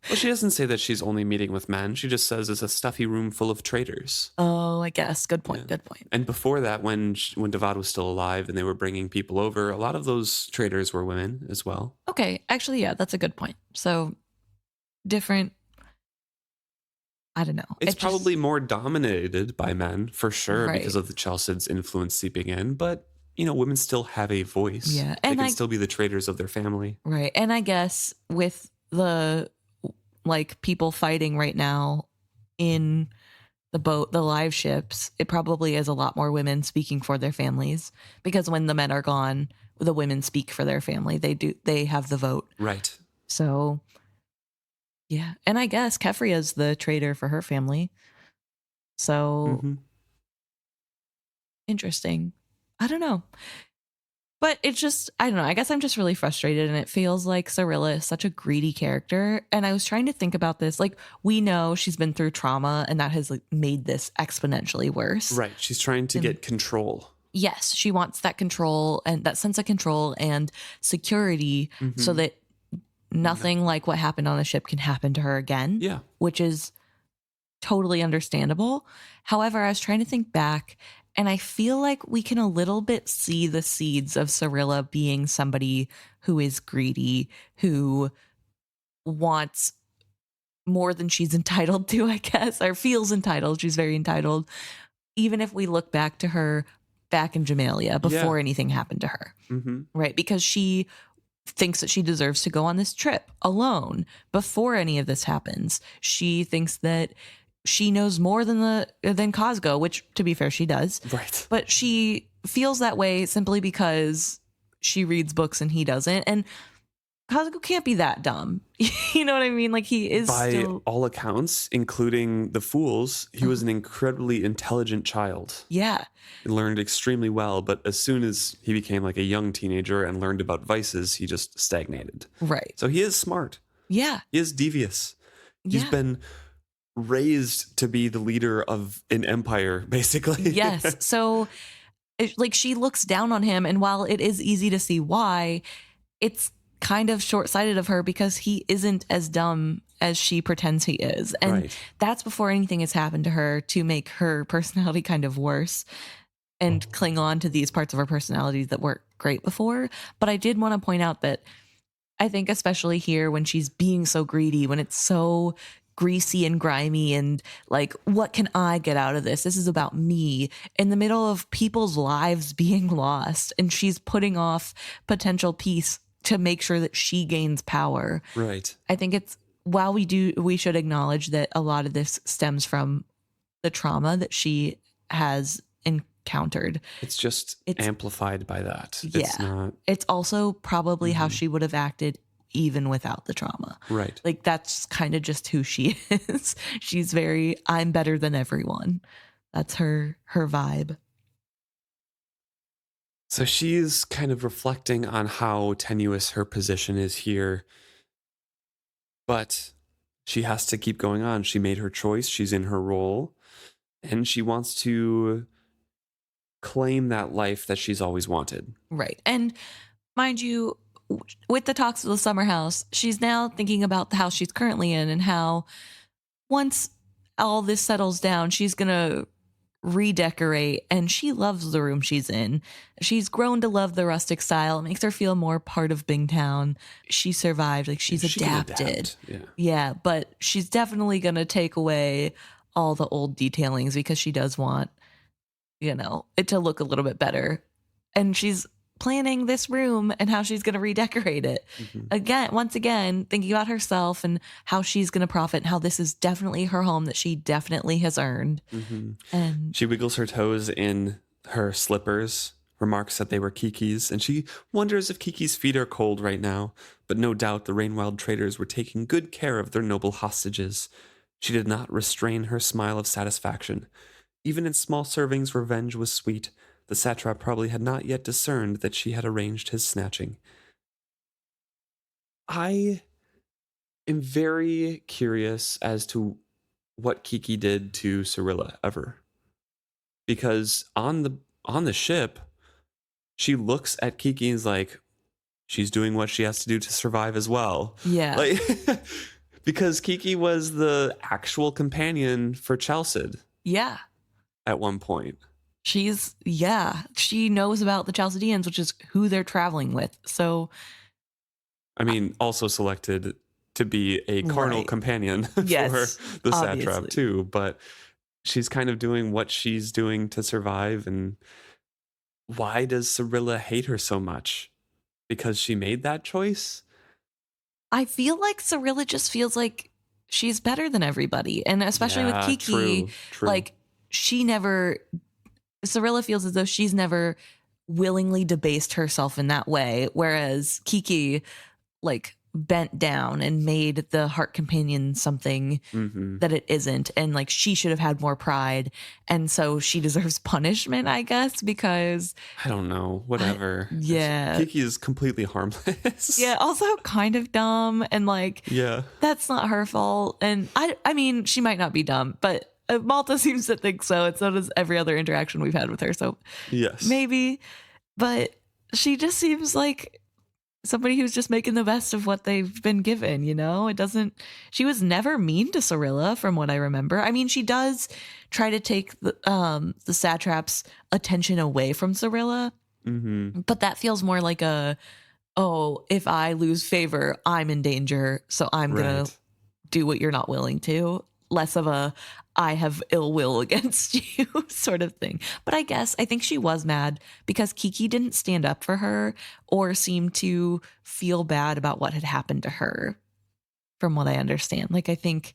Well, she doesn't say that she's only meeting with men. She just says it's a stuffy room full of traitors. Oh, I guess. Good point. Yeah. Good point. And before that, when Devad was still alive and they were bringing people over, a lot of those traitors were women as well. Okay. Actually, yeah, that's a good point. So different. I don't know. It's probably more dominated by men, for sure, because of the Chalcedes' influence seeping in. But, women still have a voice. Yeah. And they can still be the traitors of their family. Right. And I guess with the, people fighting right now in the live ships, it probably is a lot more women speaking for their families, because when the men are gone, the women speak for their family. They have the vote. Right. So... yeah. And I guess Kefria's the traitor for her family. So interesting. I don't know. But it's just, I don't know. I guess I'm just really frustrated, and it feels like Serilla is such a greedy character. And I was trying to think about this. We know she's been through trauma, and that has made this exponentially worse. Right. She's trying to get control. Yes. She wants that control and that sense of control and security so that nothing like what happened on the ship can happen to her again. Yeah. Which is totally understandable. However, I was trying to think back, and I feel like we can a little bit see the seeds of Serilla being somebody who is greedy, who wants more than she's entitled to, I guess, or feels entitled. She's very entitled. Even if we look back to her back in Jamalia before anything happened to her. Right? Because she thinks that she deserves to go on this trip alone before any of this happens. She thinks that she knows more than Cosgo, which, to be fair, she does. Right. But she feels that way simply because she reads books and he doesn't. And Cosgo can't be that dumb. You know what I mean? He is by all accounts, including the fools, he was an incredibly intelligent child. Yeah. He learned extremely well, but as soon as he became a young teenager and learned about vices, he just stagnated. Right. So he is smart. Yeah. He is devious. He's been raised to be the leader of an empire, basically. Yes. So she looks down on him, and while it is easy to see why, it's kind of short-sighted of her because he isn't as dumb as she pretends he is. And that's before anything has happened to her to make her personality kind of worse and cling on to these parts of her personality that weren't great before. But I did want to point out that I think especially here, when she's being so greedy, when it's so greasy and grimy and what can I get out of this? This is about me, in the middle of people's lives being lost, and she's putting off potential peace to make sure that she gains power. Right. I think while we should acknowledge that a lot of this stems from the trauma that she has encountered. It's just amplified by that. Yeah. It's also probably how she would have acted even without the trauma. Right. That's kind of just who she is. She's very, I'm better than everyone. That's her vibe. So she's kind of reflecting on how tenuous her position is here. But she has to keep going on. She made her choice. She's in her role. And she wants to claim that life that she's always wanted. Right. And mind you, with the talks of the summer house, she's now thinking about the house she's currently in, and how once all this settles down, she's going to redecorate, and she loves the room she's in. She's grown to love the rustic style. It makes her feel more part of Bingtown. She survived. She's adapted. Yeah, but she's definitely going to take away all the old detailings because she does want, it to look a little bit better. And she's planning this room and how she's going to redecorate it. Once again, thinking about herself and how she's going to profit, and how this is definitely her home that she definitely has earned. And she wiggles her toes in her slippers, remarks that they were Kiki's, and she wonders if Kiki's feet are cold right now, but no doubt the Rainwild traders were taking good care of their noble hostages. She did not restrain her smile of satisfaction. Even in small servings, revenge was sweet. The satrap probably had not yet discerned that she had arranged his snatching. I am very curious as to what Kiki did to Serilla ever. Because on the ship, she looks at Kiki and is like, she's doing what she has to do to survive as well. yeah. Because Kiki was the actual companion for Chalced Yeah. at one point. She knows about the Chalcedeans, which is who they're traveling with. So, I mean, also selected to be a carnal Right. companion for Yes, the obviously. Satrap too, but she's kind of doing what she's doing to survive. And why does Serilla hate her so much? Because she made that choice? I feel like Serilla just feels like she's better than everybody. And especially with Yeah, Kiki, true. like Serilla feels as though she's never willingly debased herself in that way. Whereas Kiki, like, bent down and made the heart companion something that it isn't. And like, she should have had more pride. And so she deserves punishment, I guess, because I don't know. Whatever. yeah. Kiki is completely harmless. Yeah, also kind of dumb, and like, Yeah. that's not her fault. And I mean, she might not be dumb, but Malta seems to think so, and so does every other interaction we've had with her. So Yes. maybe, but she just seems like somebody who's just making the best of what they've been given. She was never mean to Serilla from what I remember. I mean, she does try to take the satrap's attention away from Serilla, but that feels more like if I lose favor, I'm in danger, so I'm gonna do what you're not willing to. Less of a I have ill will against you sort of thing. But I think she was mad because Kiki didn't stand up for her or seem to feel bad about what had happened to her, from what I understand. Like, I think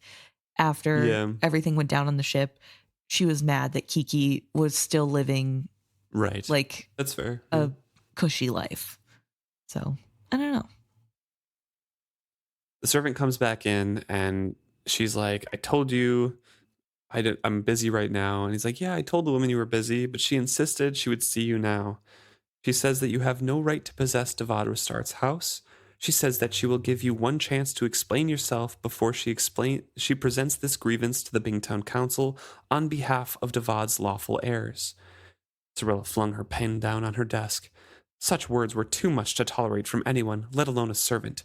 after everything went down on the ship, she was mad that Kiki was still living like that's fair. A cushy life. So I don't know. The servant comes back in and she's like, I told you I'm busy right now. And he's like, yeah, I told the woman you were busy, but she insisted she would see you now. She says that you have no right to possess Devad Restart's house. She says that she will give you one chance to explain yourself before she presents this grievance to the Bingtown Council on behalf of Devad's lawful heirs. Serilla flung her pen down on her desk. Such words were too much to tolerate from anyone, let alone a servant.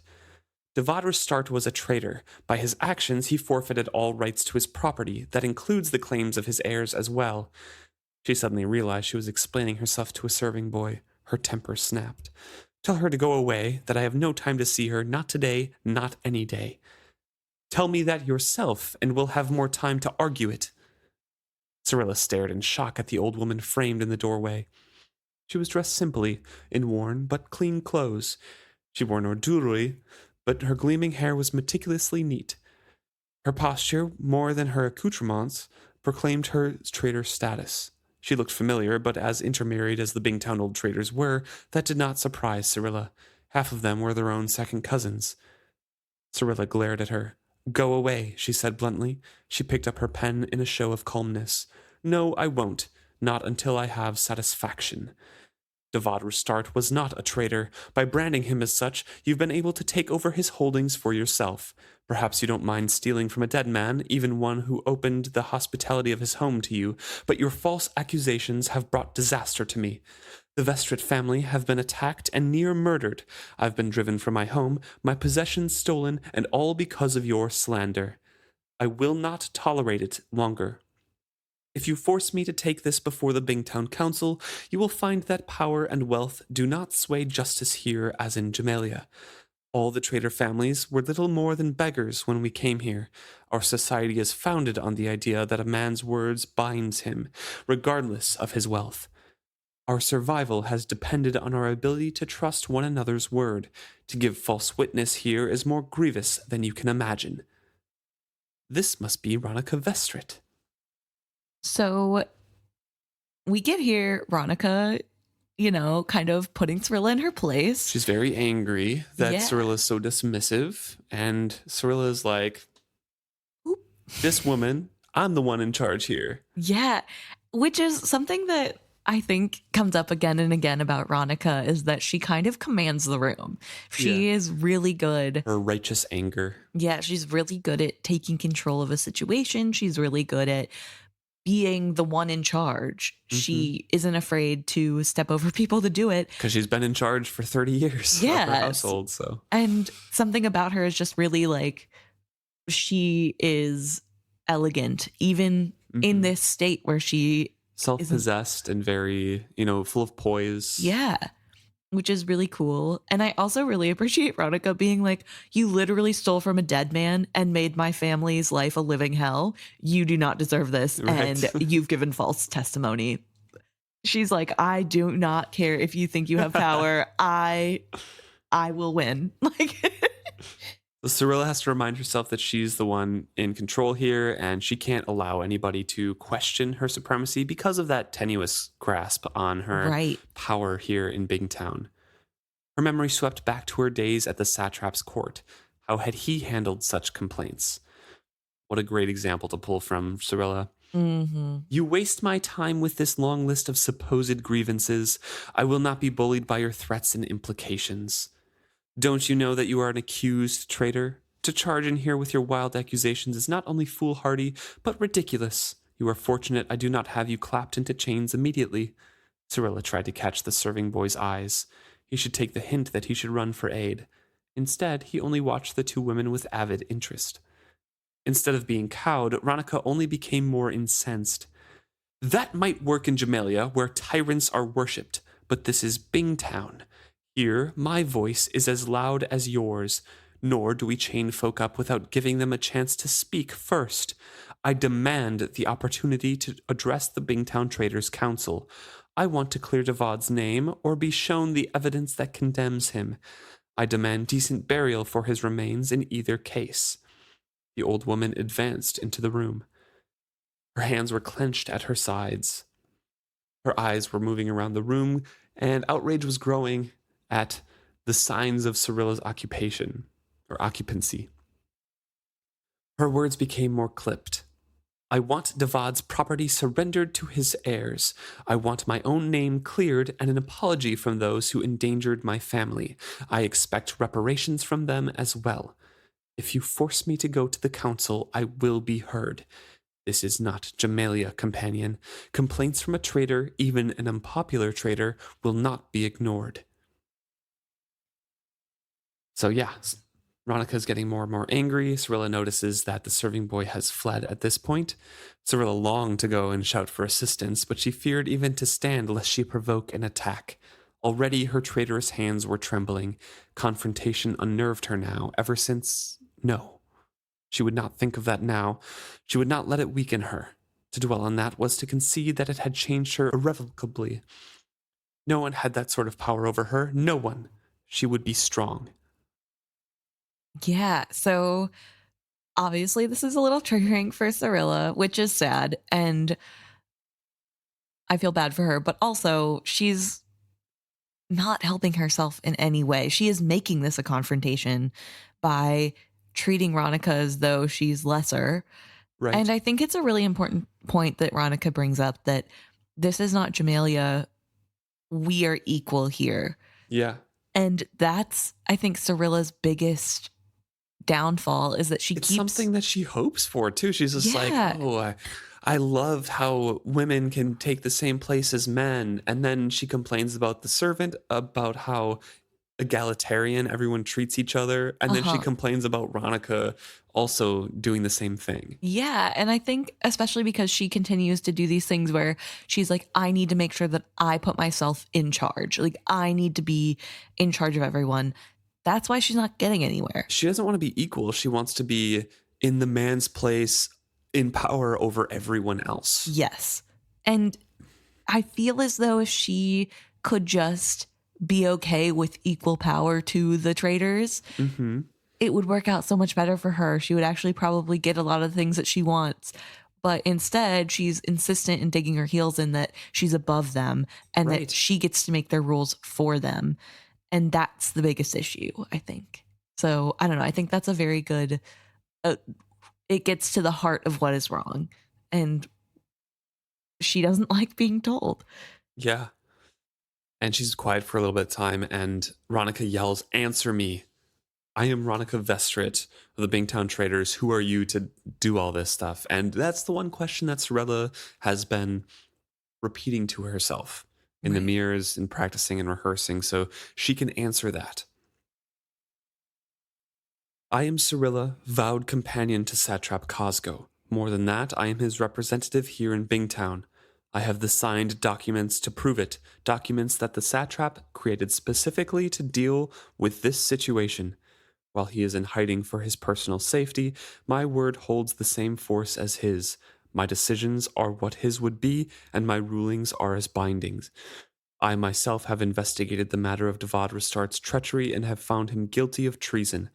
Devad Restart was a traitor. By his actions, he forfeited all rights to his property. That includes the claims of his heirs as well. She suddenly realized she was explaining herself to a serving boy. Her temper snapped. Tell her to go away, that I have no time to see her, not today, not any day. Tell me that yourself, and we'll have more time to argue it. Serilla stared in shock at the old woman framed in the doorway. She was dressed simply, in worn but clean clothes. She wore no jewelry, but her gleaming hair was meticulously neat. Her posture, more than her accoutrements, proclaimed her trader status. She looked familiar, but as intermarried as the Bingtown old traders were, that did not surprise Serilla. Half of them were their own second cousins. Serilla glared at her. Go away, she said bluntly. She picked up her pen in a show of calmness. No, I won't. Not until I have satisfaction. Devad Restart was not a traitor. By branding him as such, you've been able to take over his holdings for yourself. Perhaps you don't mind stealing from a dead man, even one who opened the hospitality of his home to you, but your false accusations have brought disaster to me. The Vestrit family have been attacked and near murdered. I've been driven from my home, my possessions stolen, and all because of your slander. I will not tolerate it longer. If you force me to take this before the Bingtown Council, you will find that power and wealth do not sway justice here as in Jamelia. All the trader families were little more than beggars when we came here. Our society is founded on the idea that a man's words binds him, regardless of his wealth. Our survival has depended on our ability to trust one another's word. To give false witness here is more grievous than you can imagine. This must be Ronica Vestrit. So we get here, Ronica, kind of putting Serilla in her place. She's very angry that Serilla's so dismissive, and Serilla's like, this woman, I'm the one in charge here. Yeah, which is something that I think comes up again and again about Ronica, is that she kind of commands the room. She is really good. Her righteous anger. Yeah, she's really good at taking control of a situation. She's really good at being the one in charge. She isn't afraid to step over people to do it. Because she's been in charge for 30 years of her household. So. And something about her is just really like she is elegant, even in this state where she isn't. Self-possessed and very, full of poise. Yeah, which is really cool. And I also really appreciate Ronica being like, you literally stole from a dead man and made my family's life a living hell. You do not deserve this. Right. And you've given false testimony. She's like, I do not care if you think you have power. I will win. Like, So Serilla has to remind herself that she's the one in control here, and she can't allow anybody to question her supremacy because of that tenuous grasp on her right. power here in Bingtown. Her memory swept back to her days at the Satrap's court. How had he handled such complaints? What a great example to pull from Serilla. Mm-hmm. You waste my time with this long list of supposed grievances. I will not be bullied by your threats and implications. Don't you know that you are an accused traitor? To charge in here with your wild accusations is not only foolhardy, but ridiculous. You are fortunate I do not have you clapped into chains immediately. Serilla tried to catch the serving boy's eyes. He should take the hint that he should run for aid. Instead, he only watched the two women with avid interest. Instead of being cowed, Ronica only became more incensed. That might work in Jamelia, where tyrants are worshipped, but this is Bingtown. Here, my voice is as loud as yours, nor do we chain folk up without giving them a chance to speak first. I demand the opportunity to address the Bingtown Traders' Council. I want to clear Devad's name or be shown the evidence that condemns him. I demand decent burial for his remains in either case. The old woman advanced into the room. Her hands were clenched at her sides. Her eyes were moving around the room, and outrage was growing at the signs of Serilla's occupation, or occupancy. Her words became more clipped. I want Devad's property surrendered to his heirs. I want my own name cleared and an apology from those who endangered my family. I expect reparations from them as well. If you force me to go to the council, I will be heard. This is not Jamelia, companion. Complaints from a traitor, even an unpopular traitor, will not be ignored. So yeah, Ronica's getting more and more angry. Serilla notices that the serving boy has fled at this point. Serilla longed to go and shout for assistance, but she feared even to stand lest she provoke an attack. Already her traitorous hands were trembling. Confrontation unnerved her now, ever since... No. She would not think of that now. She would not let it weaken her. To dwell on that was to concede that it had changed her irrevocably. No one had that sort of power over her. No one. She would be strong. Yeah. So obviously this is a little triggering for Serilla, which is sad. And I feel bad for her, but also she's not helping herself in any way. She is making this a confrontation by treating Ronica as though she's lesser. Right. And I think it's a really important point that Ronica brings up, that this is not Jamelia. We are equal here. Yeah. And that's, I think, Serilla's biggest downfall, is that she It's keeps something that she hopes for too. She's just Yeah. like, oh, I love how women can take the same place as men. And then she complains about the servant, about how egalitarian everyone treats each other. And then she complains about Ronica also doing the same thing. Yeah. And I think especially because she continues to do these things where she's like, I need to make sure that I put myself in charge. Like, I need to be in charge of everyone. That's why she's not getting anywhere. She doesn't want to be equal. She wants to be in the man's place, in power over everyone else. Yes. And I feel as though if she could just be okay with equal power to the Traitors, it would work out so much better for her. She would actually probably get a lot of the things that she wants. But instead, she's insistent in digging her heels in that she's above them and that she gets to make their rules for them. And that's the biggest issue, I think. So, I don't know. I think that's a very good... it gets to the heart of what is wrong. And she doesn't like being told. Yeah. And she's quiet for a little bit of time, and Ronica yells, "Answer me. I am Ronica Vestrit of the Bingtown Traders. Who are you to do all this stuff?" And that's the one question that Serilla has been repeating to herself in the mirrors and practicing and rehearsing, so she can answer that. I am Serilla, vowed companion to Satrap Cosgo. More than that, I am his representative here in Bingtown. I have the signed documents to prove it, documents that the Satrap created specifically to deal with this situation. While he is in hiding for his personal safety, my word holds the same force as his. My decisions are what his would be, and my rulings are as bindings. I myself have investigated the matter of Devad Restart's treachery and have found him guilty of treason.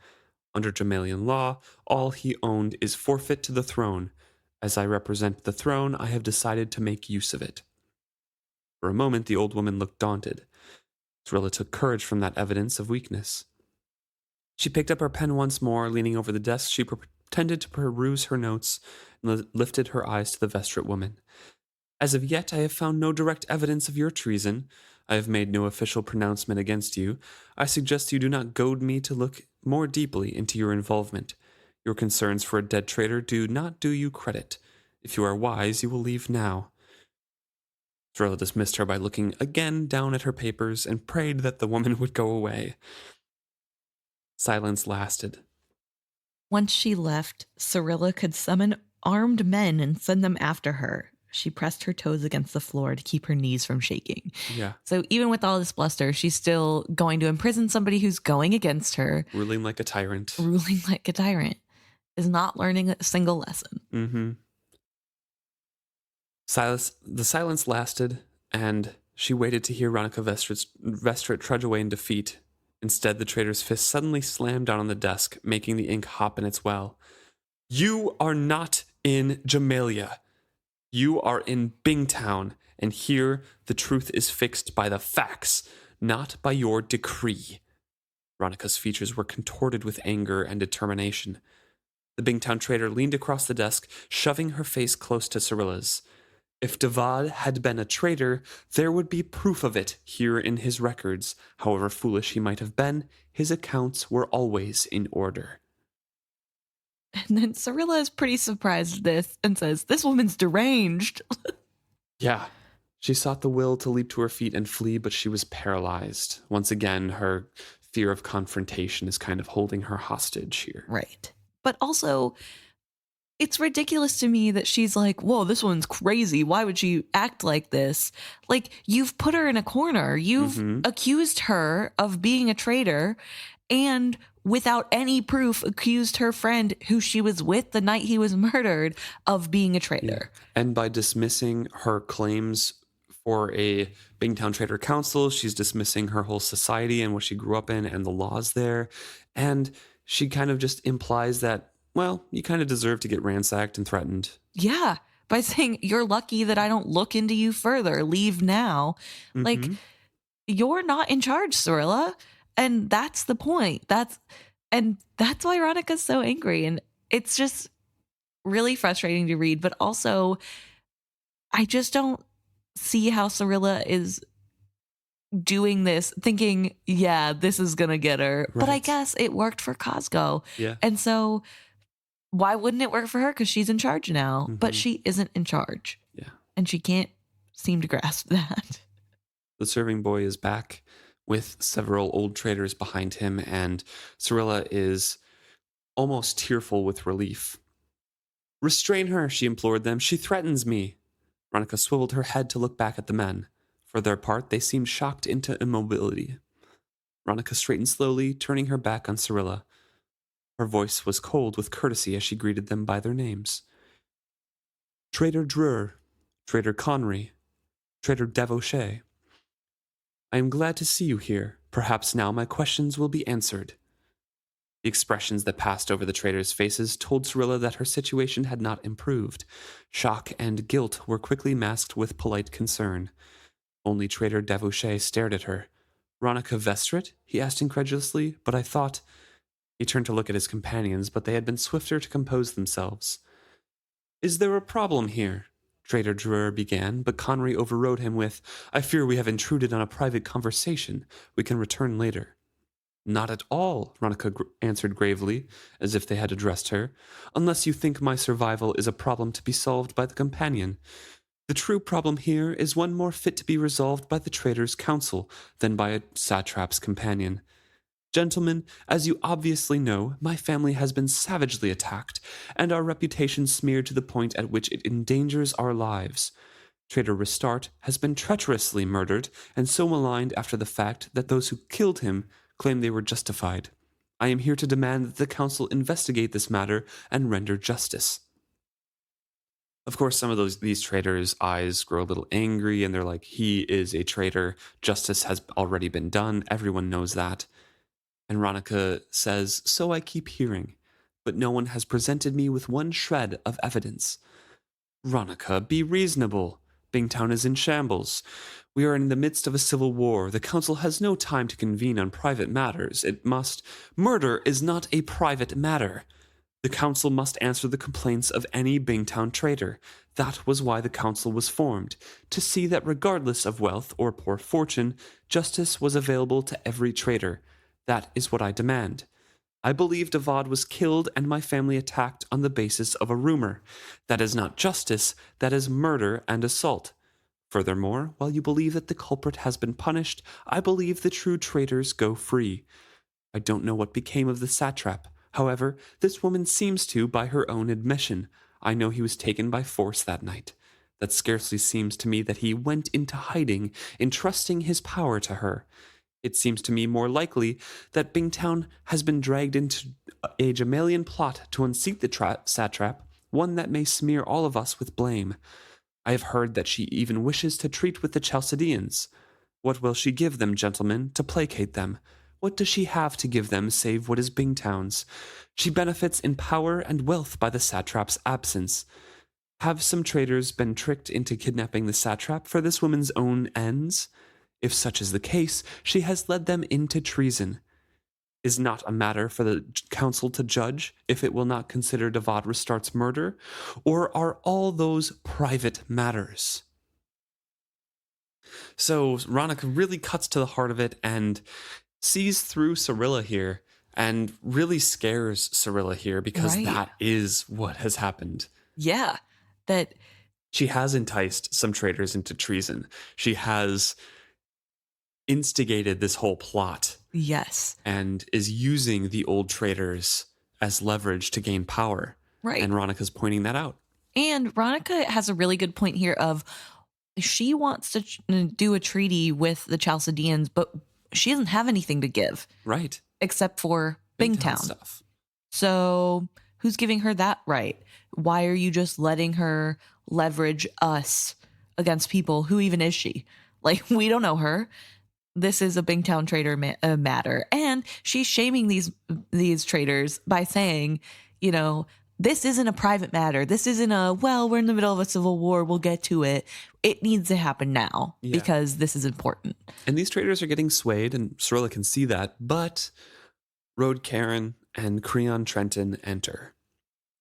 Under Jamalian law, all he owned is forfeit to the throne. As I represent the throne, I have decided to make use of it. For a moment, the old woman looked daunted. Serilla took courage from that evidence of weakness. She picked up her pen once more. Leaning over the desk, she pretended to peruse her notes and lifted her eyes to the Vestrit woman. As of yet, I have found no direct evidence of your treason. I have made no official pronouncement against you. I suggest you do not goad me to look more deeply into your involvement. Your concerns for a dead traitor do not do you credit. If you are wise, you will leave now. Serilla dismissed her by looking again down at her papers and prayed that the woman would go away. Silence lasted. Once she left, Serilla could summon armed men and send them after her. She pressed her toes against the floor to keep her knees from shaking. Yeah. So even with all this bluster, she's still going to imprison somebody who's going against her. Ruling like a tyrant. Ruling like a tyrant. Is not learning a single lesson. Mm-hmm. The silence lasted, and she waited to hear Ronica Vestrit trudge away in defeat. Instead, the traitor's fist suddenly slammed down on the desk, making the ink hop in its well. You are not in Jamalia. You are in Bingtown, and here the truth is fixed by the facts, not by your decree. Ronica's features were contorted with anger and determination. The Bingtown traitor leaned across the desk, shoving her face close to Serilla's. If Devad had been a traitor, there would be proof of it here in his records. However foolish he might have been, his accounts were always in order. And then Serilla is pretty surprised at this and says, "This woman's deranged." Yeah. She sought the will to leap to her feet and flee, but she was paralyzed. Once again, her fear of confrontation is kind of holding her hostage here. Right. But also, it's ridiculous to me that she's like, whoa, this one's crazy. Why would she act like this? Like, you've put her in a corner. You've accused her of being a traitor and without any proof accused her friend who she was with the night he was murdered of being a traitor. Yeah. And by dismissing her claims for a Bingtown Trader Council, she's dismissing her whole society and what she grew up in and the laws there. And she kind of just implies that, well, you kind of deserve to get ransacked and threatened. Yeah, by saying, you're lucky that I don't look into you further. Leave now. Like, you're not in charge, Serilla. And that's the point. That's why Ronica's so angry. And it's just really frustrating to read. But also, I just don't see how Serilla is doing this thinking, yeah, this is going to get her. Right. But I guess it worked for Cosgo. Yeah. And so why wouldn't it work for her? Because she's in charge now. But she isn't in charge. Yeah. And she can't seem to grasp that. The serving boy is back with several old traders behind him, and Serilla is almost tearful with relief. Restrain her, she implored them. She threatens me. Ronica swiveled her head to look back at the men. For their part, they seemed shocked into immobility. Ronica straightened slowly, turning her back on Serilla. Her voice was cold with courtesy as she greeted them by their names. Trader Drur, Trader Conry, Trader Devochet. I am glad to see you here. Perhaps now my questions will be answered. The expressions that passed over the traders' faces told Serilla that her situation had not improved. Shock and guilt were quickly masked with polite concern. Only Trader Devochet stared at her. Ronica Vestrit? He asked incredulously, but I thought... He turned to look at his companions, but they had been swifter to compose themselves. Is there a problem here? Trader Drur began, but Conry overrode him with, I fear we have intruded on a private conversation. We can return later. Not at all, Ronica answered gravely, as if they had addressed her, unless you think my survival is a problem to be solved by the companion. The true problem here is one more fit to be resolved by the Trader's Council than by a satrap's companion. Gentlemen, as you obviously know, my family has been savagely attacked, and our reputation smeared to the point at which it endangers our lives. Trader Restart has been treacherously murdered, and so maligned after the fact that those who killed him claim they were justified. I am here to demand that the council investigate this matter and render justice. Of course, some of these traitors' eyes grow a little angry, and they're like, he is a traitor. Justice has already been done. Everyone knows that. And Ronica says, so I keep hearing, but no one has presented me with one shred of evidence. Ronica, be reasonable. Bingtown is in shambles. We are in the midst of a civil war. The council has no time to convene on private matters. It must. Murder is not a private matter. The council must answer the complaints of any Bingtown traitor. That was why the council was formed, to see that regardless of wealth or poor fortune, justice was available to every traitor. That is what I demand. I believe Devad was killed and my family attacked on the basis of a rumor. That is not justice, that is murder and assault. Furthermore, while you believe that the culprit has been punished, I believe the true traitors go free. I don't know what became of the satrap. However, this woman seems to, by her own admission. I know he was taken by force that night. That scarcely seems to me that he went into hiding, entrusting his power to her. It seems to me more likely that Bingtown has been dragged into a Jamalian plot to unseat the satrap, one that may smear all of us with blame. I have heard that she even wishes to treat with the Chalcedeans. What will she give them, gentlemen, to placate them? What does she have to give them save what is Bingtown's? She benefits in power and wealth by the satrap's absence. Have some traitors been tricked into kidnapping the satrap for this woman's own ends? If such is the case, she has led them into treason. Is not a matter for the council to judge if it will not consider Devad Restart's murder? Or are all those private matters? So Ronica really cuts to the heart of it and sees through Serilla here and really scares Serilla here because that is what has happened. Yeah, that she has enticed some traitors into treason. She has instigated this whole plot. Yes. And is using the old traitors as leverage to gain power. Right. And Ronica's pointing that out. And Ronica has a really good point here of she wants to do a treaty with the Chalcedeans, but she doesn't have anything to give. Right. Except for Bingtown stuff. So who's giving her that right? Why are you just letting her leverage us against people? Who even is she? Like, we don't know her. This is a Bingtown trader matter. And she's shaming these traders by saying, you know, this isn't a private matter. This isn't we're in the middle of a civil war. We'll get to it. It needs to happen now because this is important. And these traders are getting swayed, and Serilla can see that. But Rode Karen and Creon Trenton enter.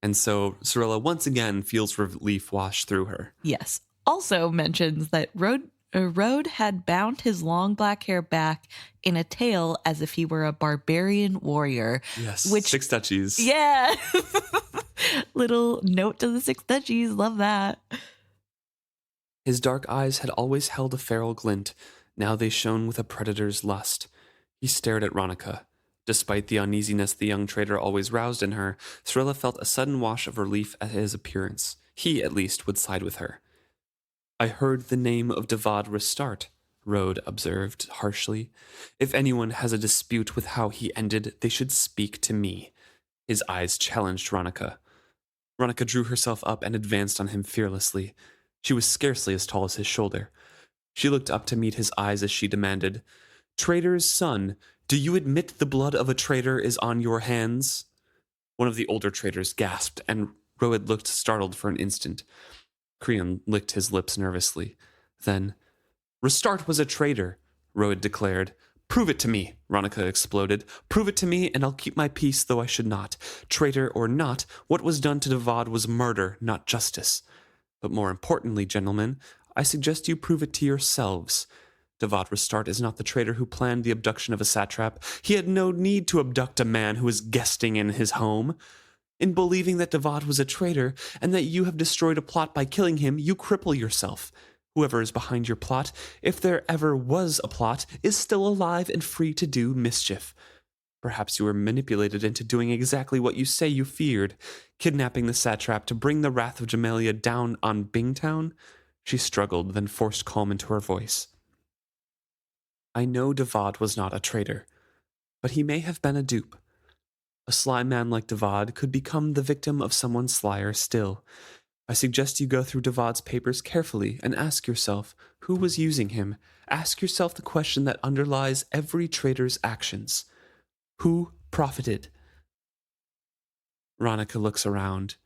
And so Serilla once again feels relief wash through her. Yes. Also mentions that Rode had bound his long black hair back in a tail as if he were a barbarian warrior. Yes, which, Six Duchies. Yeah. Little note to the Six Duchies. Love that. His dark eyes had always held a feral glint. Now they shone with a predator's lust. He stared at Ronica. Despite the uneasiness the young trader always roused in her, Serilla felt a sudden wash of relief at his appearance. He, at least, would side with her. I heard the name of Devad Restart, Rode observed harshly. If anyone has a dispute with how he ended, they should speak to me. His eyes challenged Ronica. Ronica drew herself up and advanced on him fearlessly. She was scarcely as tall as his shoulder. She looked up to meet his eyes as she demanded, Traitor's son, do you admit the blood of a traitor is on your hands? One of the older traitors gasped, and Roed looked startled for an instant. Creon licked his lips nervously. Then, Restart was a traitor, Roed declared. Prove it to me, Ronica exploded. Prove it to me, and I'll keep my peace, though I should not. Traitor or not, what was done to Devad was murder, not justice. But more importantly, gentlemen, I suggest you prove it to yourselves. Devad Restart is not the traitor who planned the abduction of a satrap. He had no need to abduct a man who was guesting in his home. In believing that Devad was a traitor, and that you have destroyed a plot by killing him, you cripple yourself. Whoever is behind your plot, if there ever was a plot, is still alive and free to do mischief. Perhaps you were manipulated into doing exactly what you say you feared, kidnapping the satrap to bring the wrath of Jamelia down on Bingtown. She struggled, then forced calm into her voice. I know Devad was not a traitor, but he may have been a dupe. A sly man like Devad could become the victim of someone slyer still. I suggest you go through Devad's papers carefully and ask yourself who was using him. Ask yourself the question that underlies every traitor's actions. Who profited? Ronica looks around.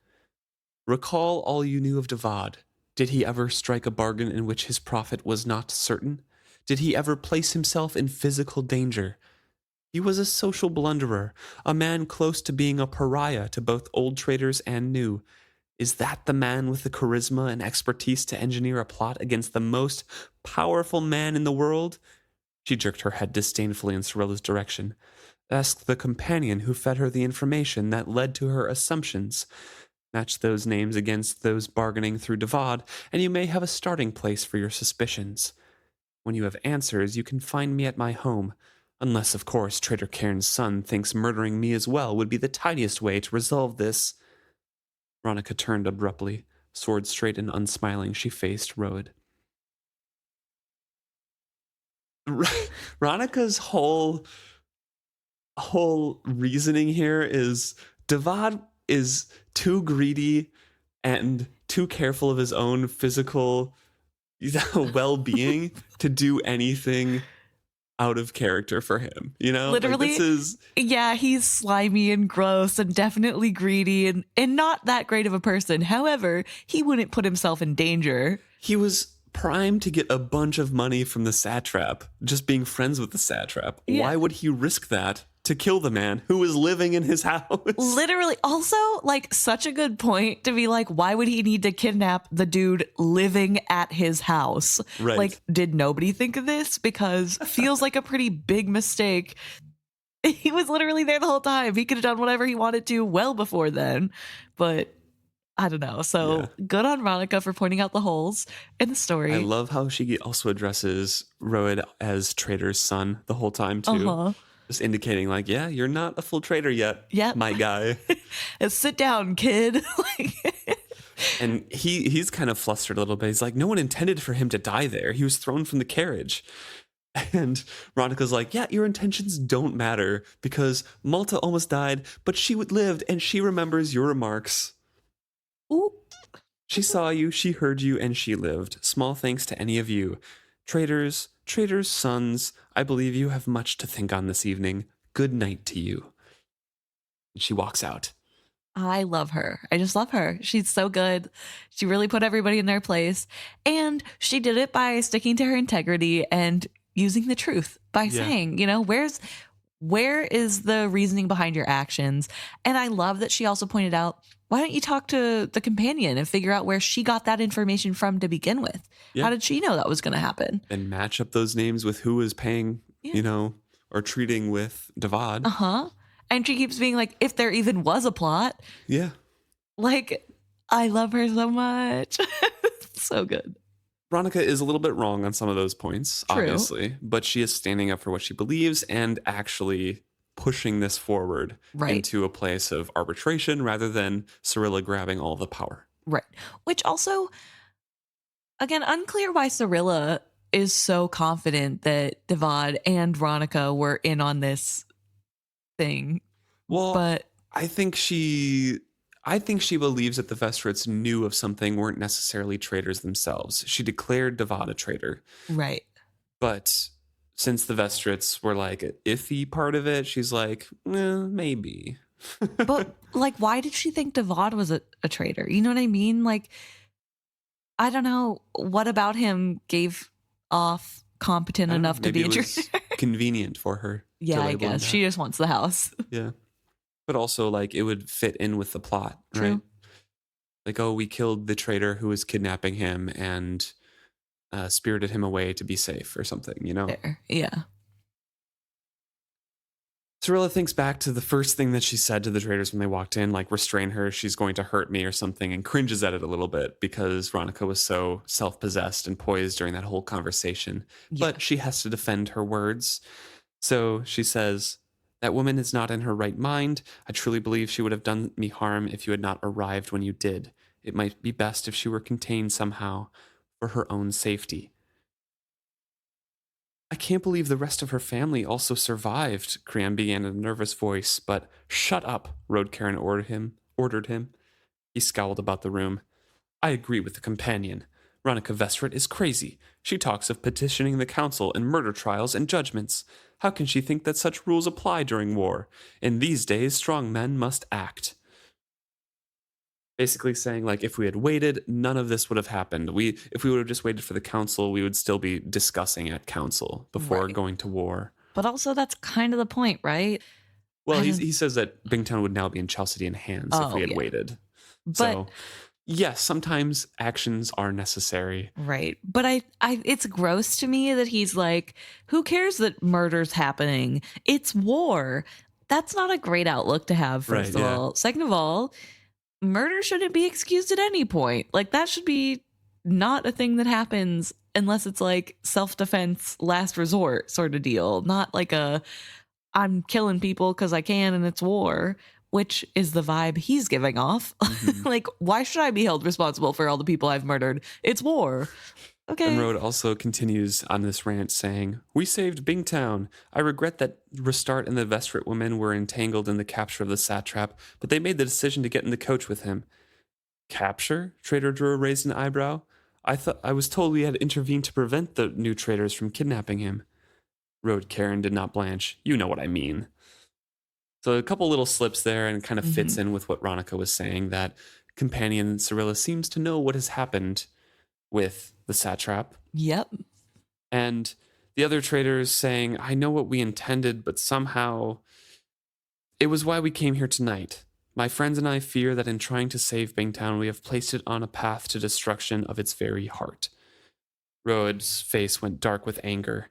Recall all you knew of Devad. Did he ever strike a bargain in which his profit was not certain? Did he ever place himself in physical danger? He was a social blunderer, a man close to being a pariah to both old traders and new. Is that the man with the charisma and expertise to engineer a plot against the most powerful man in the world? She jerked her head disdainfully in Serilla's direction. Ask the companion who fed her the information that led to her assumptions. Match those names against those bargaining through Devad, and you may have a starting place for your suspicions. When you have answers, you can find me at my home. Unless, of course, Trader Cairn's son thinks murdering me as well would be the tidiest way to resolve this. Ronica turned abruptly. Sword straight and unsmiling, she faced Roed. Ronica's whole reasoning here is Devad is too greedy and too careful of his own physical well-being to do anything out of character for him, Literally, yeah, he's slimy and gross and definitely greedy and not that great of a person. However, he wouldn't put himself in danger. He was primed to get a bunch of money from the satrap, just being friends with the satrap. Yeah. Why would he risk that to kill the man who was living in his house? Literally. Also, such a good point to be why would he need to kidnap the dude living at his house? Right. Did nobody think of this? Because feels like a pretty big mistake. He was literally there the whole time. He could have done whatever he wanted to well before then. But I don't know. So good on Ronica for pointing out the holes in the story. I love how she also addresses Roed as Trader's son the whole time, too. Uh-huh. Just indicating, you're not a full trader yet, my guy. Sit down, kid. And he's kind of flustered a little bit. He's like, no one intended for him to die there. He was thrown from the carriage. And Ronica's like, yeah, your intentions don't matter because Malta almost died, but she lived and she remembers your remarks. Ooh. She saw you, she heard you, and she lived. Small thanks to any of you. Traitors, sons, I believe you have much to think on this evening. Good night to you. And she walks out. I love her. I just love her. She's so good. She really put everybody in their place. And she did it by sticking to her integrity and using the truth by saying, where is the reasoning behind your actions? And I love that she also pointed out, why don't you talk to the companion and figure out where she got that information from to begin with? Yeah. How did she know that was going to happen? And match up those names with who is paying, or treating with Devad. Uh-huh. And she keeps being like, if there even was a plot. Yeah. I love her so much. So good. Ronica is a little bit wrong on some of those points, True. Obviously, but she is standing up for what she believes and actually pushing this forward into a place of arbitration rather than Serilla grabbing all the power. Right. Which also, again, unclear why Serilla is so confident that Devad and Ronica were in on this thing. Well, but I think she believes that the Vestrits knew of something, weren't necessarily traitors themselves. She declared Devad a traitor. Right. But since the Vestrits were an iffy part of it, she's like, maybe. But why did she think Devad was a traitor? You know what I mean? I don't know. What about him gave off competent enough to be a traitor? Convenient for her. Yeah, I guess. She just wants the house. Yeah. But also, it would fit in with the plot, True. right? We killed the traitor who was kidnapping him and spirited him away to be safe or something, Fair. Yeah. Serilla thinks back to the first thing that she said to the traders when they walked in, restrain her, she's going to hurt me or something, and cringes at it a little bit because Ronica was so self-possessed and poised during that whole conversation. Yeah. But she has to defend her words. So she says, That woman is not in her right mind. I truly believe she would have done me harm if you had not arrived when you did. It might be best if she were contained somehow for her own safety. I can't believe the rest of her family also survived, Krian began in a nervous voice, but shut up, Road Karen ordered him. He scowled about the room. I agree with the companion. Ronica Vestrit is crazy. She talks of petitioning the council and murder trials and judgments. How can she think that such rules apply during war? In these days, strong men must act. Basically saying, like, if we had waited, none of this would have happened. If we would have just waited for the council, we would still be discussing at council before Right. going to war. But also, that's kind of the point, right? Well, he says that Bingtown would now be in Chalcedean hands if we had waited. But So, yes, sometimes actions are necessary. right. But I it's gross to me that he's like, who cares that murder's happening? It's war. That's not a great outlook to have, first Right, of yeah. all. Second of all, murder shouldn't be excused at any point. Like, that should be not a thing that happens unless it's like self-defense last resort sort of deal, not like a I'm killing people because I can and it's war, which is the vibe he's giving off. Mhm. Like, why should I be held responsible for all the people I've murdered? It's war. Okay. And Road also continues on this rant saying, We saved Bingtown. I regret that Restart and the Vestrit women were entangled in the capture of the Satrap, but they made the decision to get in the coach with him. Capture? Trader Drew raised an eyebrow. I was told we had intervened to prevent the new traders from kidnapping him. Road Karen did not blanch. You know what I mean. So a couple little slips there, and it kind of fits in with what Ronica was saying, that companion Serilla seems to know what has happened with the Satrap. Yep. And the other traders saying, I know what we intended, but somehow it was why we came here tonight. My friends and I fear that in trying to save Bingtown, we have placed it on a path to destruction of its very heart. Road's face went dark with anger.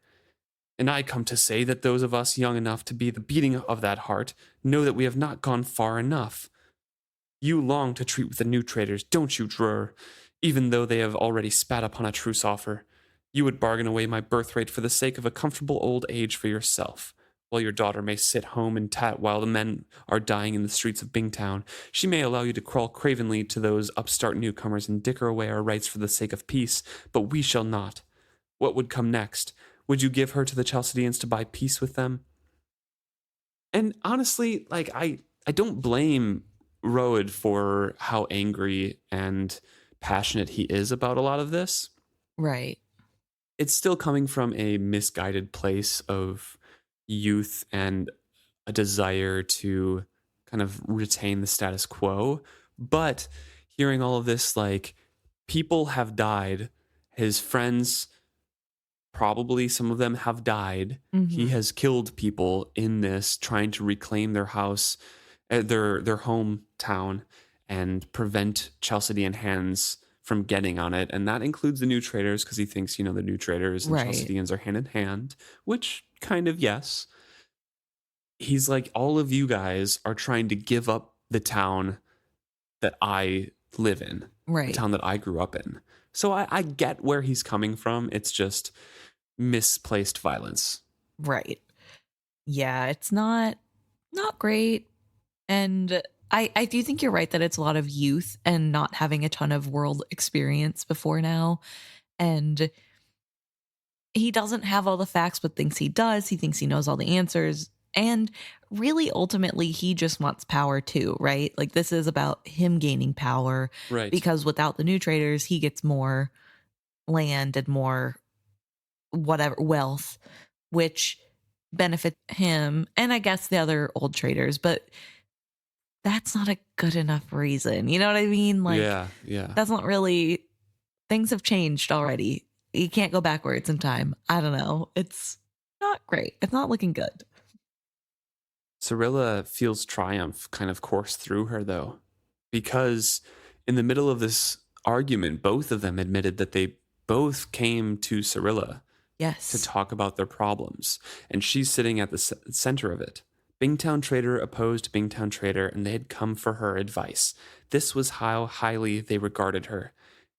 And I come to say that those of us young enough to be the beating of that heart know that we have not gone far enough. You long to treat with the new traders, don't you, Drur? Even though they have already spat upon a truce offer. You would bargain away my birthright for the sake of a comfortable old age for yourself. While your daughter may sit home and tat while the men are dying in the streets of Bingtown, she may allow you to crawl cravenly to those upstart newcomers and dicker away our rights for the sake of peace, but we shall not. What would come next? Would you give her to the Chalcedeans to buy peace with them? And honestly, like, I don't blame Road for how angry and passionate he is about a lot of this. Right. It's still coming from a misguided place of youth and a desire to kind of retain the status quo. But hearing all of this, like, people have died, his friends, probably some of them have died. He has killed people in this, trying to reclaim their house, their hometown, and prevent Chalcedean hands from getting on it. And that includes the new traders, because he thinks, the new traders and Right. Chalcedeans are hand in hand, which kind of, yes. He's like, all of you guys are trying to give up the town that I live in, the Right. town that I grew up in. So I get where he's coming from. It's just misplaced violence. Right. Yeah, it's not great. And I do think you're right that it's a lot of youth and not having a ton of world experience before now. And he doesn't have all the facts, but thinks he does. He thinks he knows all the answers. And really, ultimately, he just wants power too, right? Like, this is about him gaining power. Right. Because without the new traders, he gets more land and more whatever wealth, which benefits him and I guess the other old traders. But that's not a good enough reason. You know what I mean? Like, yeah. that's not really, things have changed already. You can't go backwards in time. I don't know. It's not great. It's not looking good. Serilla feels triumph kind of course through her, though, because in the middle of this argument, both of them admitted that they both came to Serilla Yes. to talk about their problems, and she's sitting at the center of it. Bingtown Trader opposed Bingtown Trader, and they had come for her advice. This was how highly they regarded her.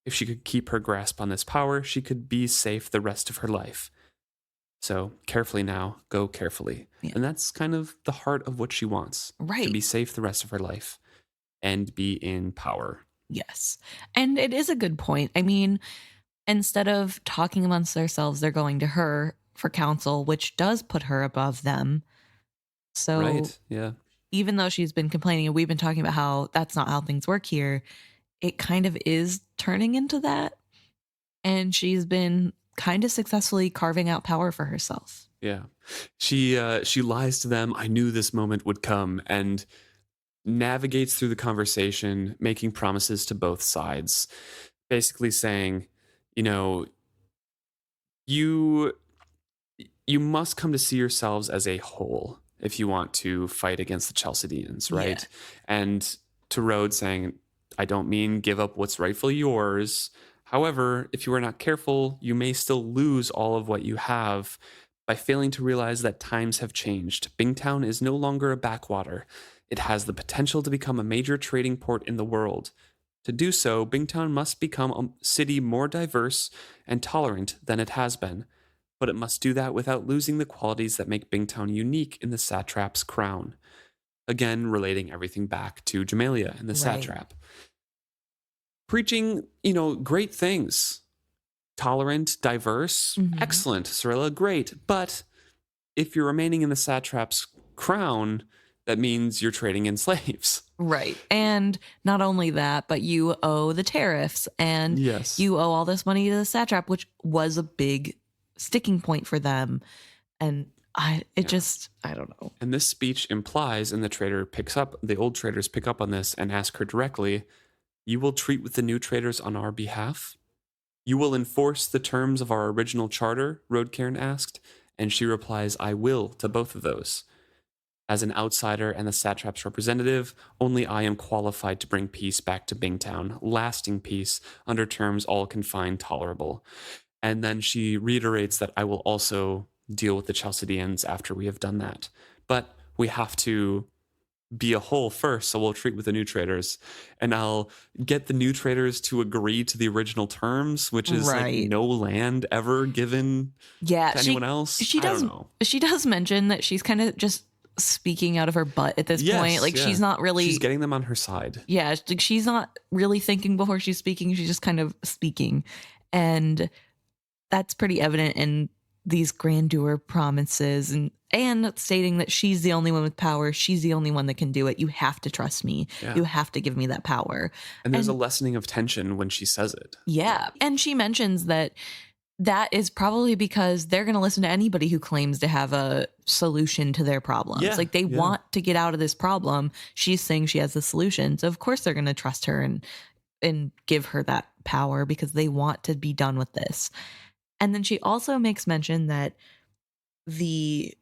If she could keep her grasp on this power, she could be safe the rest of her life. So carefully now, go carefully. Yeah. And that's kind of the heart of what she wants. To Right. be safe the rest of her life and be in power. Yes. And it is a good point. I mean, instead of talking amongst themselves, they're going to her for counsel, which does put her above them. So Right. Yeah. even though she's been complaining and we've been talking about how that's not how things work here, it kind of is turning into that. And she's been kind of successfully carving out power for herself. Yeah. She lies to them. I knew this moment would come, and navigates through the conversation, making promises to both sides, basically saying, you know, you must come to see yourselves as a whole if you want to fight against the Chalcedeans, right? Yeah. And to Rhodes saying, I don't mean give up what's rightfully yours. However, if you are not careful, you may still lose all of what you have by failing to realize that times have changed. Bingtown is no longer a backwater. It has the potential to become a major trading port in the world. To do so, Bingtown must become a city more diverse and tolerant than it has been, but it must do that without losing the qualities that make Bingtown unique in the Satrap's crown. Again, relating everything back to Jamalia and the Right. Satrap. Preaching, great things. Tolerant, diverse, excellent. Serilla, great. But if you're remaining in the Satrap's crown, that means you're trading in slaves. Right. And not only that, but you owe the tariffs and Yes. you owe all this money to the satrap, which was a big sticking point for them. And I don't know. And this speech implies, and the old traders pick up on this and ask her directly, you will treat with the new traders on our behalf? You will enforce the terms of our original charter? Roadcairn asked, and she replies, I will to both of those. As an outsider and the satrap's representative, only I am qualified to bring peace back to Bingtown, lasting peace under terms all can find tolerable. And then she reiterates that I will also deal with the Chalcedeans after we have done that. But we have to be a whole first, so we'll treat with the new traders. And I'll get the new traders to agree to the original terms, which is like no land ever given to anyone else. She does mention that she's kind of just speaking out of her butt at this point. Like she's not really. She's getting them on her side. Yeah, like she's not really thinking before she's speaking. She's just kind of speaking, and that's pretty evident in these grandeur promises and stating that she's the only one with power. She's the only one that can do it. You have to trust me. Yeah. You have to give me that power. And there's a lessening of tension when she says it. Yeah, and she mentions that is probably because they're going to listen to anybody who claims to have a solution to their problems. Yeah, like they want to get out of this problem. She's saying she has the solution. So of course they're going to trust her and give her that power because they want to be done with this. And then she also makes mention that the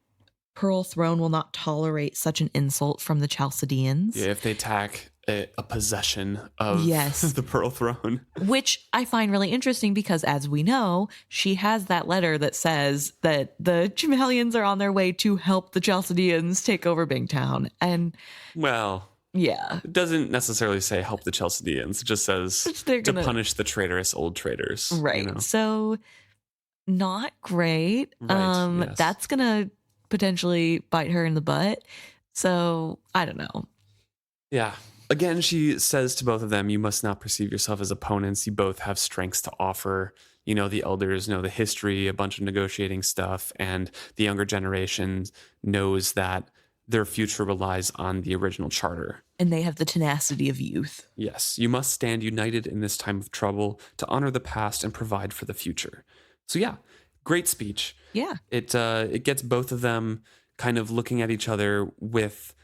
Pearl Throne will not tolerate such an insult from the Chalcedeans. Yeah, if they attack a possession of the Pearl Throne. Which I find really interesting because, as we know, she has that letter that says that the Jamailians are on their way to help the Chalcedeans take over Bingtown. And, it doesn't necessarily say help the Chalcedeans. It just says to punish the traitorous old traders. Right. So, not great. Right, That's going to potentially bite her in the butt. So, I don't know. Yeah. Again, she says to both of them, you must not perceive yourself as opponents. You both have strengths to offer. The elders know the history, a bunch of negotiating stuff, and the younger generation knows that their future relies on the original charter. And they have the tenacity of youth. Yes, you must stand united in this time of trouble to honor the past and provide for the future. So great speech. Yeah. It gets both of them kind of looking at each other with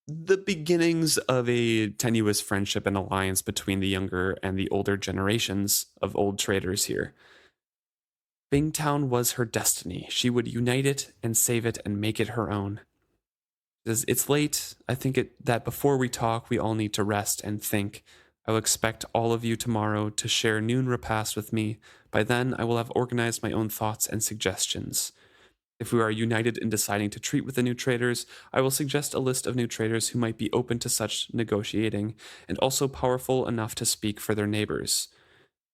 the beginnings of a tenuous friendship and alliance between the younger and the older generations of old traders here. Bingtown was her destiny. She would unite it and save it and make it her own. It's late. I think that before we talk, we all need to rest and think. I will expect all of you tomorrow to share noon repast with me. By then, I will have organized my own thoughts and suggestions. If we are united in deciding to treat with the new traders, I will suggest a list of new traders who might be open to such negotiating and also powerful enough to speak for their neighbors.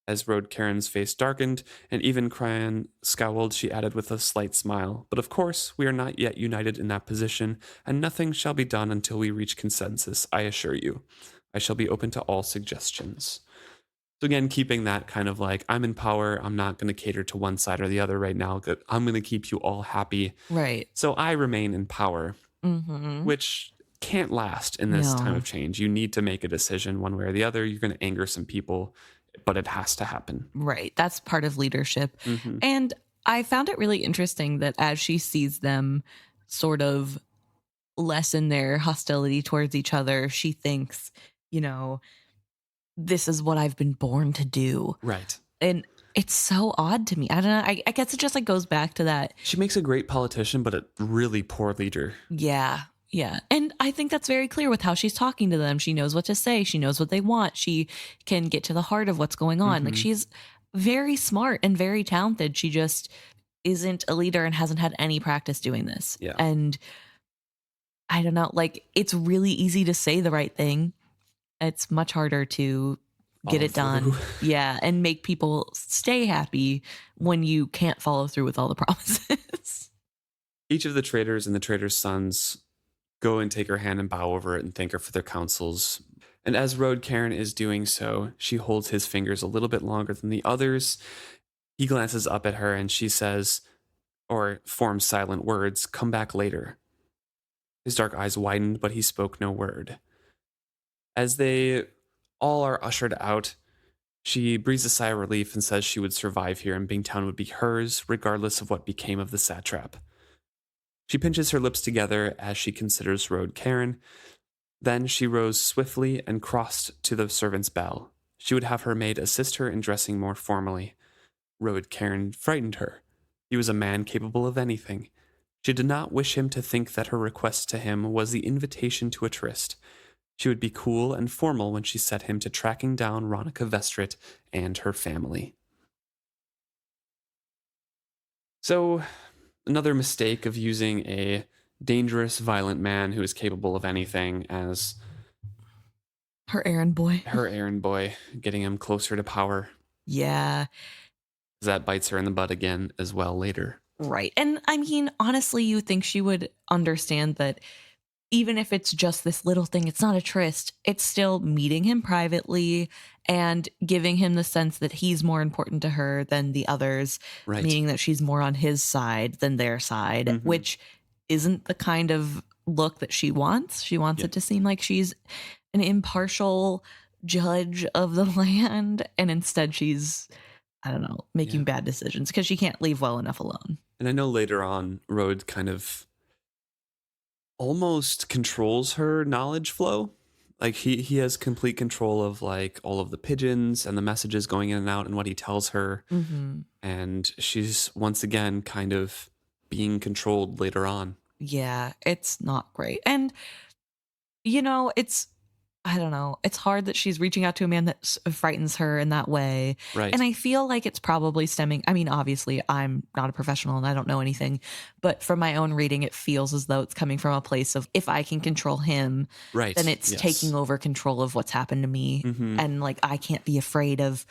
As Road Karen's face darkened, and even Cryan scowled, she added with a slight smile, "But of course, we are not yet united in that position, and nothing shall be done until we reach consensus, I assure you. I shall be open to all suggestions." So again, keeping that kind of like, I'm in power, I'm not going to cater to one side or the other right now, I'm going to keep you all happy. Right. So I remain in power, Mm-hmm. which can't last in this time No. of change. You need to make a decision one way or the other. You're going to anger some people, but it has to happen. Right. That's part of leadership. Mm-hmm. And I found it really interesting that as she sees them sort of lessen their hostility towards each other, she thinks, you know, this is what I've been born to do. Right. And it's so odd to me. I don't know. I guess it just like goes back to that. She makes a great politician, but a really poor leader. Yeah. Yeah. And I think that's very clear with how she's talking to them. She knows what to say. She knows what they want. She can get to the heart of what's going on. Like she's very smart and very talented. She just isn't a leader and hasn't had any practice doing this. Yeah. And I don't know, like it's really easy to say the right thing. It's much harder to get it done. Yeah. And make people stay happy when you can't follow through with all the promises. Each of the traders and the trader's sons go and take her hand and bow over it and thank her for their counsels. And as Road Karen is doing so, she holds his fingers a little bit longer than the others. He glances up at her and she says, or forms silent words, "Come back later." His dark eyes widened, but he spoke no word. As they all are ushered out, she breathes a sigh of relief and says she would survive here and Bingtown would be hers, regardless of what became of the satrap. She pinches her lips together as she considers Road Karen. Then she rose swiftly and crossed to the servant's bell. She would have her maid assist her in dressing more formally. Road Karen frightened her. He was a man capable of anything. She did not wish him to think that her request to him was the invitation to a tryst. She would be cool and formal when she set him to tracking down Ronica Vestrit and her family. So, another mistake of using a dangerous, violent man who is capable of anything as Her errand boy. her errand boy, getting him closer to power. Yeah. That bites her in the butt again as well later. Right. And I mean, honestly, you think she would understand that even if it's just this little thing, it's not a tryst, it's still meeting him privately and giving him the sense that he's more important to her than the others, Right. meaning that she's more on his side than their side, which isn't the kind of look that she wants. She wants it to seem like she's an impartial judge of the land. And instead she's, I don't know, making bad decisions because she can't leave well enough alone. And I know later on, Road kind of almost controls her knowledge flow. Like he has complete control of like all of the pigeons and the messages going in and out and what he tells her. And she's once again kind of being controlled later on. Yeah, it's not great. And, you know, I don't know. It's hard that she's reaching out to a man that frightens her in that way. Right. And I feel like it's probably stemming. I mean, obviously, I'm not a professional and I don't know anything. But from my own reading, it feels as though it's coming from a place of if I can control him, Right. then it's taking over control of what's happened to me. And like, I can't be afraid of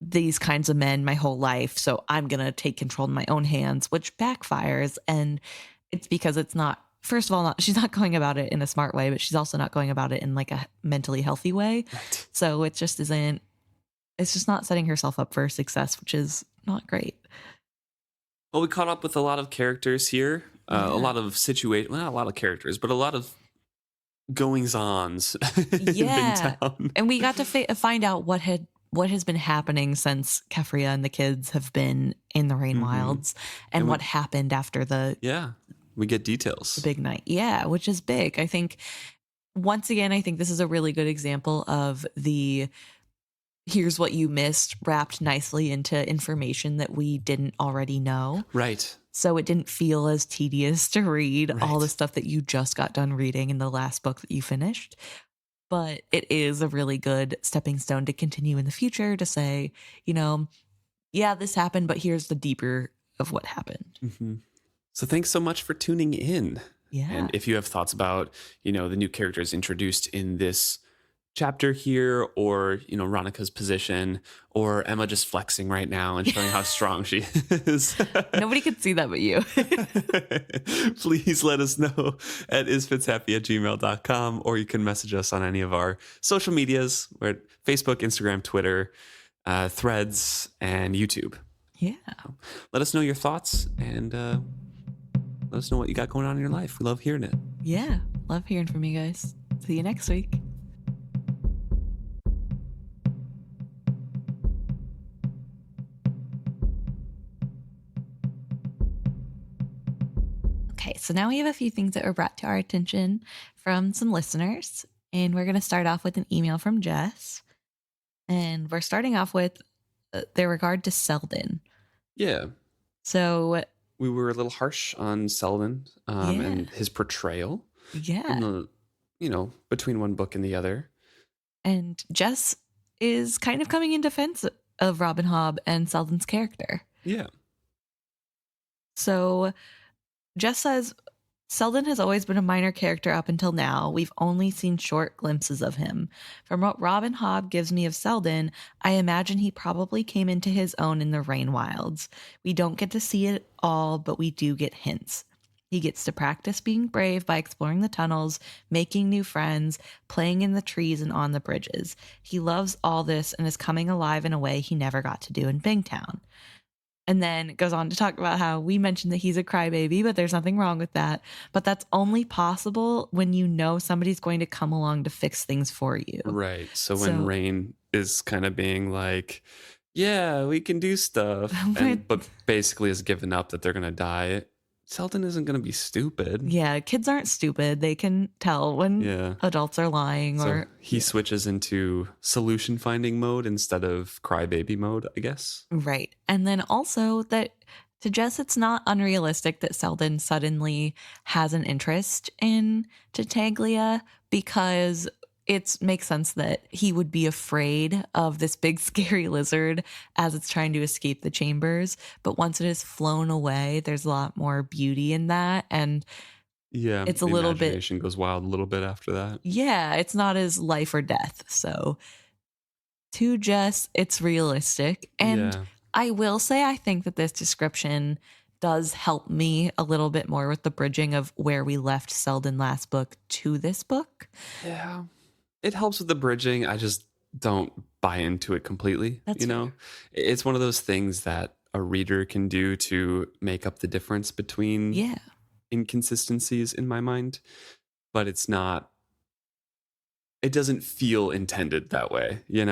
these kinds of men my whole life. So I'm going to take control in my own hands, which backfires. And it's because it's not. First of all, she's not going about it in a smart way, but she's also not going about it in like a mentally healthy way. Right. So it just isn't, it's just not setting herself up for success, which is not great. Well, we caught up with a lot of characters here. A lot of situations, well, not a lot of characters, but a lot of goings-ons in Bingtown. And we got to find out what has been happening since Kefria and the kids have been in the Rain Wilds and what happened after the we get details. The big night. Yeah, which is big. I think, once again, I think this is a really good example of the here's what you missed wrapped nicely into information that we didn't already know. Right. So it didn't feel as tedious to read all the stuff that you just got done reading in the last book that you finished. But it is a really good stepping stone to continue in the future to say, you know, yeah, this happened, but here's the deeper of what happened. So thanks so much for tuning in. Yeah. And if you have thoughts about, you know, the new characters introduced in this chapter here, or Ronica's position, or Emma just flexing right now and showing how strong she is. Nobody could see that but you. Please let us know at isfitshappy@gmail.com, or you can message us on any of our social medias. We're at Facebook, Instagram, Twitter, Threads, and YouTube. Yeah. Let us know your thoughts, and let us know what you got going on in your life. We love hearing it. Yeah. Love hearing from you guys. See you next week. Okay, so now we have a few things that were brought to our attention from some listeners, and we're going to start off with an email from Jess. And we're starting off with their regard to Selden. Yeah. So we were a little harsh on Selden and his portrayal. Yeah. In the, between one book and the other. And Jess is kind of coming in defense of Robin Hobb and Selden's character. Yeah. So Jess says, Selden has always been a minor character up until now. We've only seen short glimpses of him. From what Robin Hobb gives me of Selden, I imagine he probably came into his own in the Rain Wilds. We don't get to see it all, but we do get hints. He gets to practice being brave by exploring the tunnels, making new friends, playing in the trees and on the bridges. He loves all this and is coming alive in a way he never got to do in Bingtown. And then it goes on to talk about how we mentioned that he's a crybaby, but there's nothing wrong with that. But that's only possible when you know somebody's going to come along to fix things for you. Right. So when Rain is kind of being like, yeah, we can do stuff, but basically has given up that they're going to die, Selden isn't going to be stupid. Yeah, kids aren't stupid. They can tell when adults are lying. So he switches into solution finding mode instead of crybaby mode, I guess. Right. And then also that to Jess, it's not unrealistic that Selden suddenly has an interest in Titaglia, because it makes sense that he would be afraid of this big scary lizard as it's trying to escape the chambers. But once it has flown away, there's a lot more beauty in that. And it's a little bit... imagination goes wild a little bit after that. Yeah, it's not as life or death. So to Jess, it's realistic. And I will say, I think that this description does help me a little bit more with the bridging of where we left Selden last book to this book. Yeah. It helps with the bridging. I just don't buy into it completely. That's fair. It's one of those things that a reader can do to make up the difference between inconsistencies in my mind, but it's not, it doesn't feel intended that way, Yeah.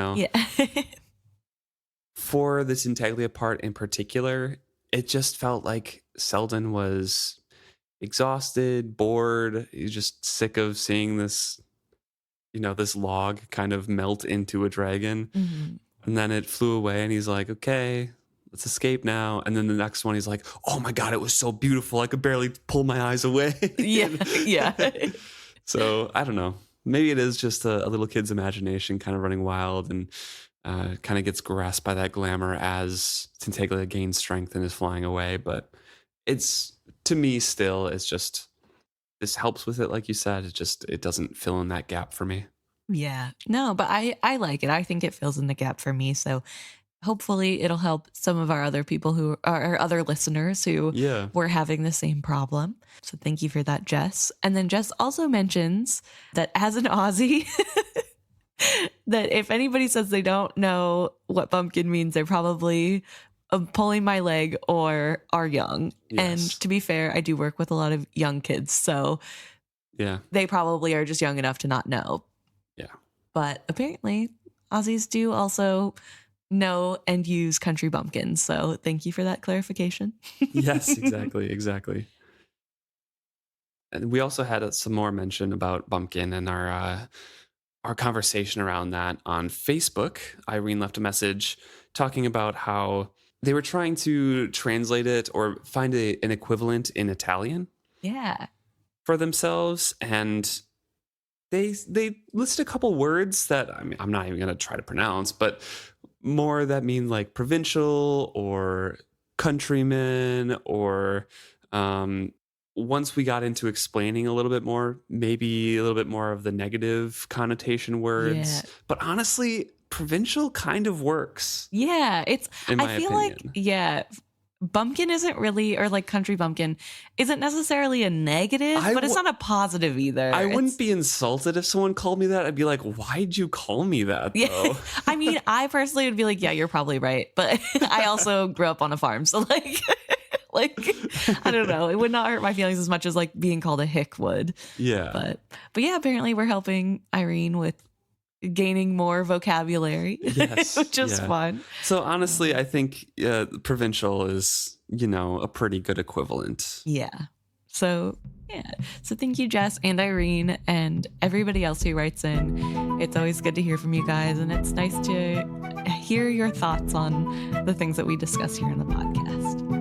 For the Tintaglia part in particular, it just felt like Selden was exhausted, bored. He's just sick of seeing this this log kind of melt into a dragon. Mm-hmm. And then it flew away and he's like, okay, let's escape now. And then the next one, he's like, oh my God, it was so beautiful. I could barely pull my eyes away. Yeah. So I don't know. Maybe it is just a little kid's imagination kind of running wild, and kind of gets grasped by that glamour as Tintaglia gains strength and is flying away. But it's, to me still, it's just, this helps with it, like you said. It doesn't fill in that gap for me. Yeah. No, but I like it. I think it fills in the gap for me. So hopefully it'll help some of our other people who are other listeners who were having the same problem. So thank you for that, Jess. And then Jess also mentions that as an Aussie, that if anybody says they don't know what bumpkin means, they're probably pulling my leg or are young. Yes. And to be fair, I do work with a lot of young kids, so they probably are just young enough to not know. Yeah. But apparently Aussies do also know and use country bumpkins, so thank you for that clarification. Yes, exactly. And we also had some more mention about bumpkin and our conversation around that on Facebook. Irene left a message talking about how they were trying to translate it or find an equivalent in Italian for themselves. And they listed a couple words that I'm not even going to try to pronounce, but more that mean like provincial or countryman or once we got into explaining a little bit more, maybe a little bit more of the negative connotation words. Yeah. But honestly, provincial kind of works. Yeah, In my I feel opinion. like, yeah, bumpkin isn't really, or like country bumpkin isn't necessarily a negative, but it's not a positive either. I wouldn't be insulted if someone called me that. I'd be like, why'd you call me that, though? Yeah. I mean, I personally would be like, yeah, you're probably right. But I also grew up on a farm. So like, I don't know. It would not hurt my feelings as much as like being called a hick would. Yeah. But yeah, apparently we're helping Irene with gaining more vocabulary, Yes, which is fun. So honestly, I think provincial is, a pretty good equivalent. Yeah. So yeah. So thank you, Jess and Irene and everybody else who writes in. It's always good to hear from you guys, and it's nice to hear your thoughts on the things that we discuss here in the podcast.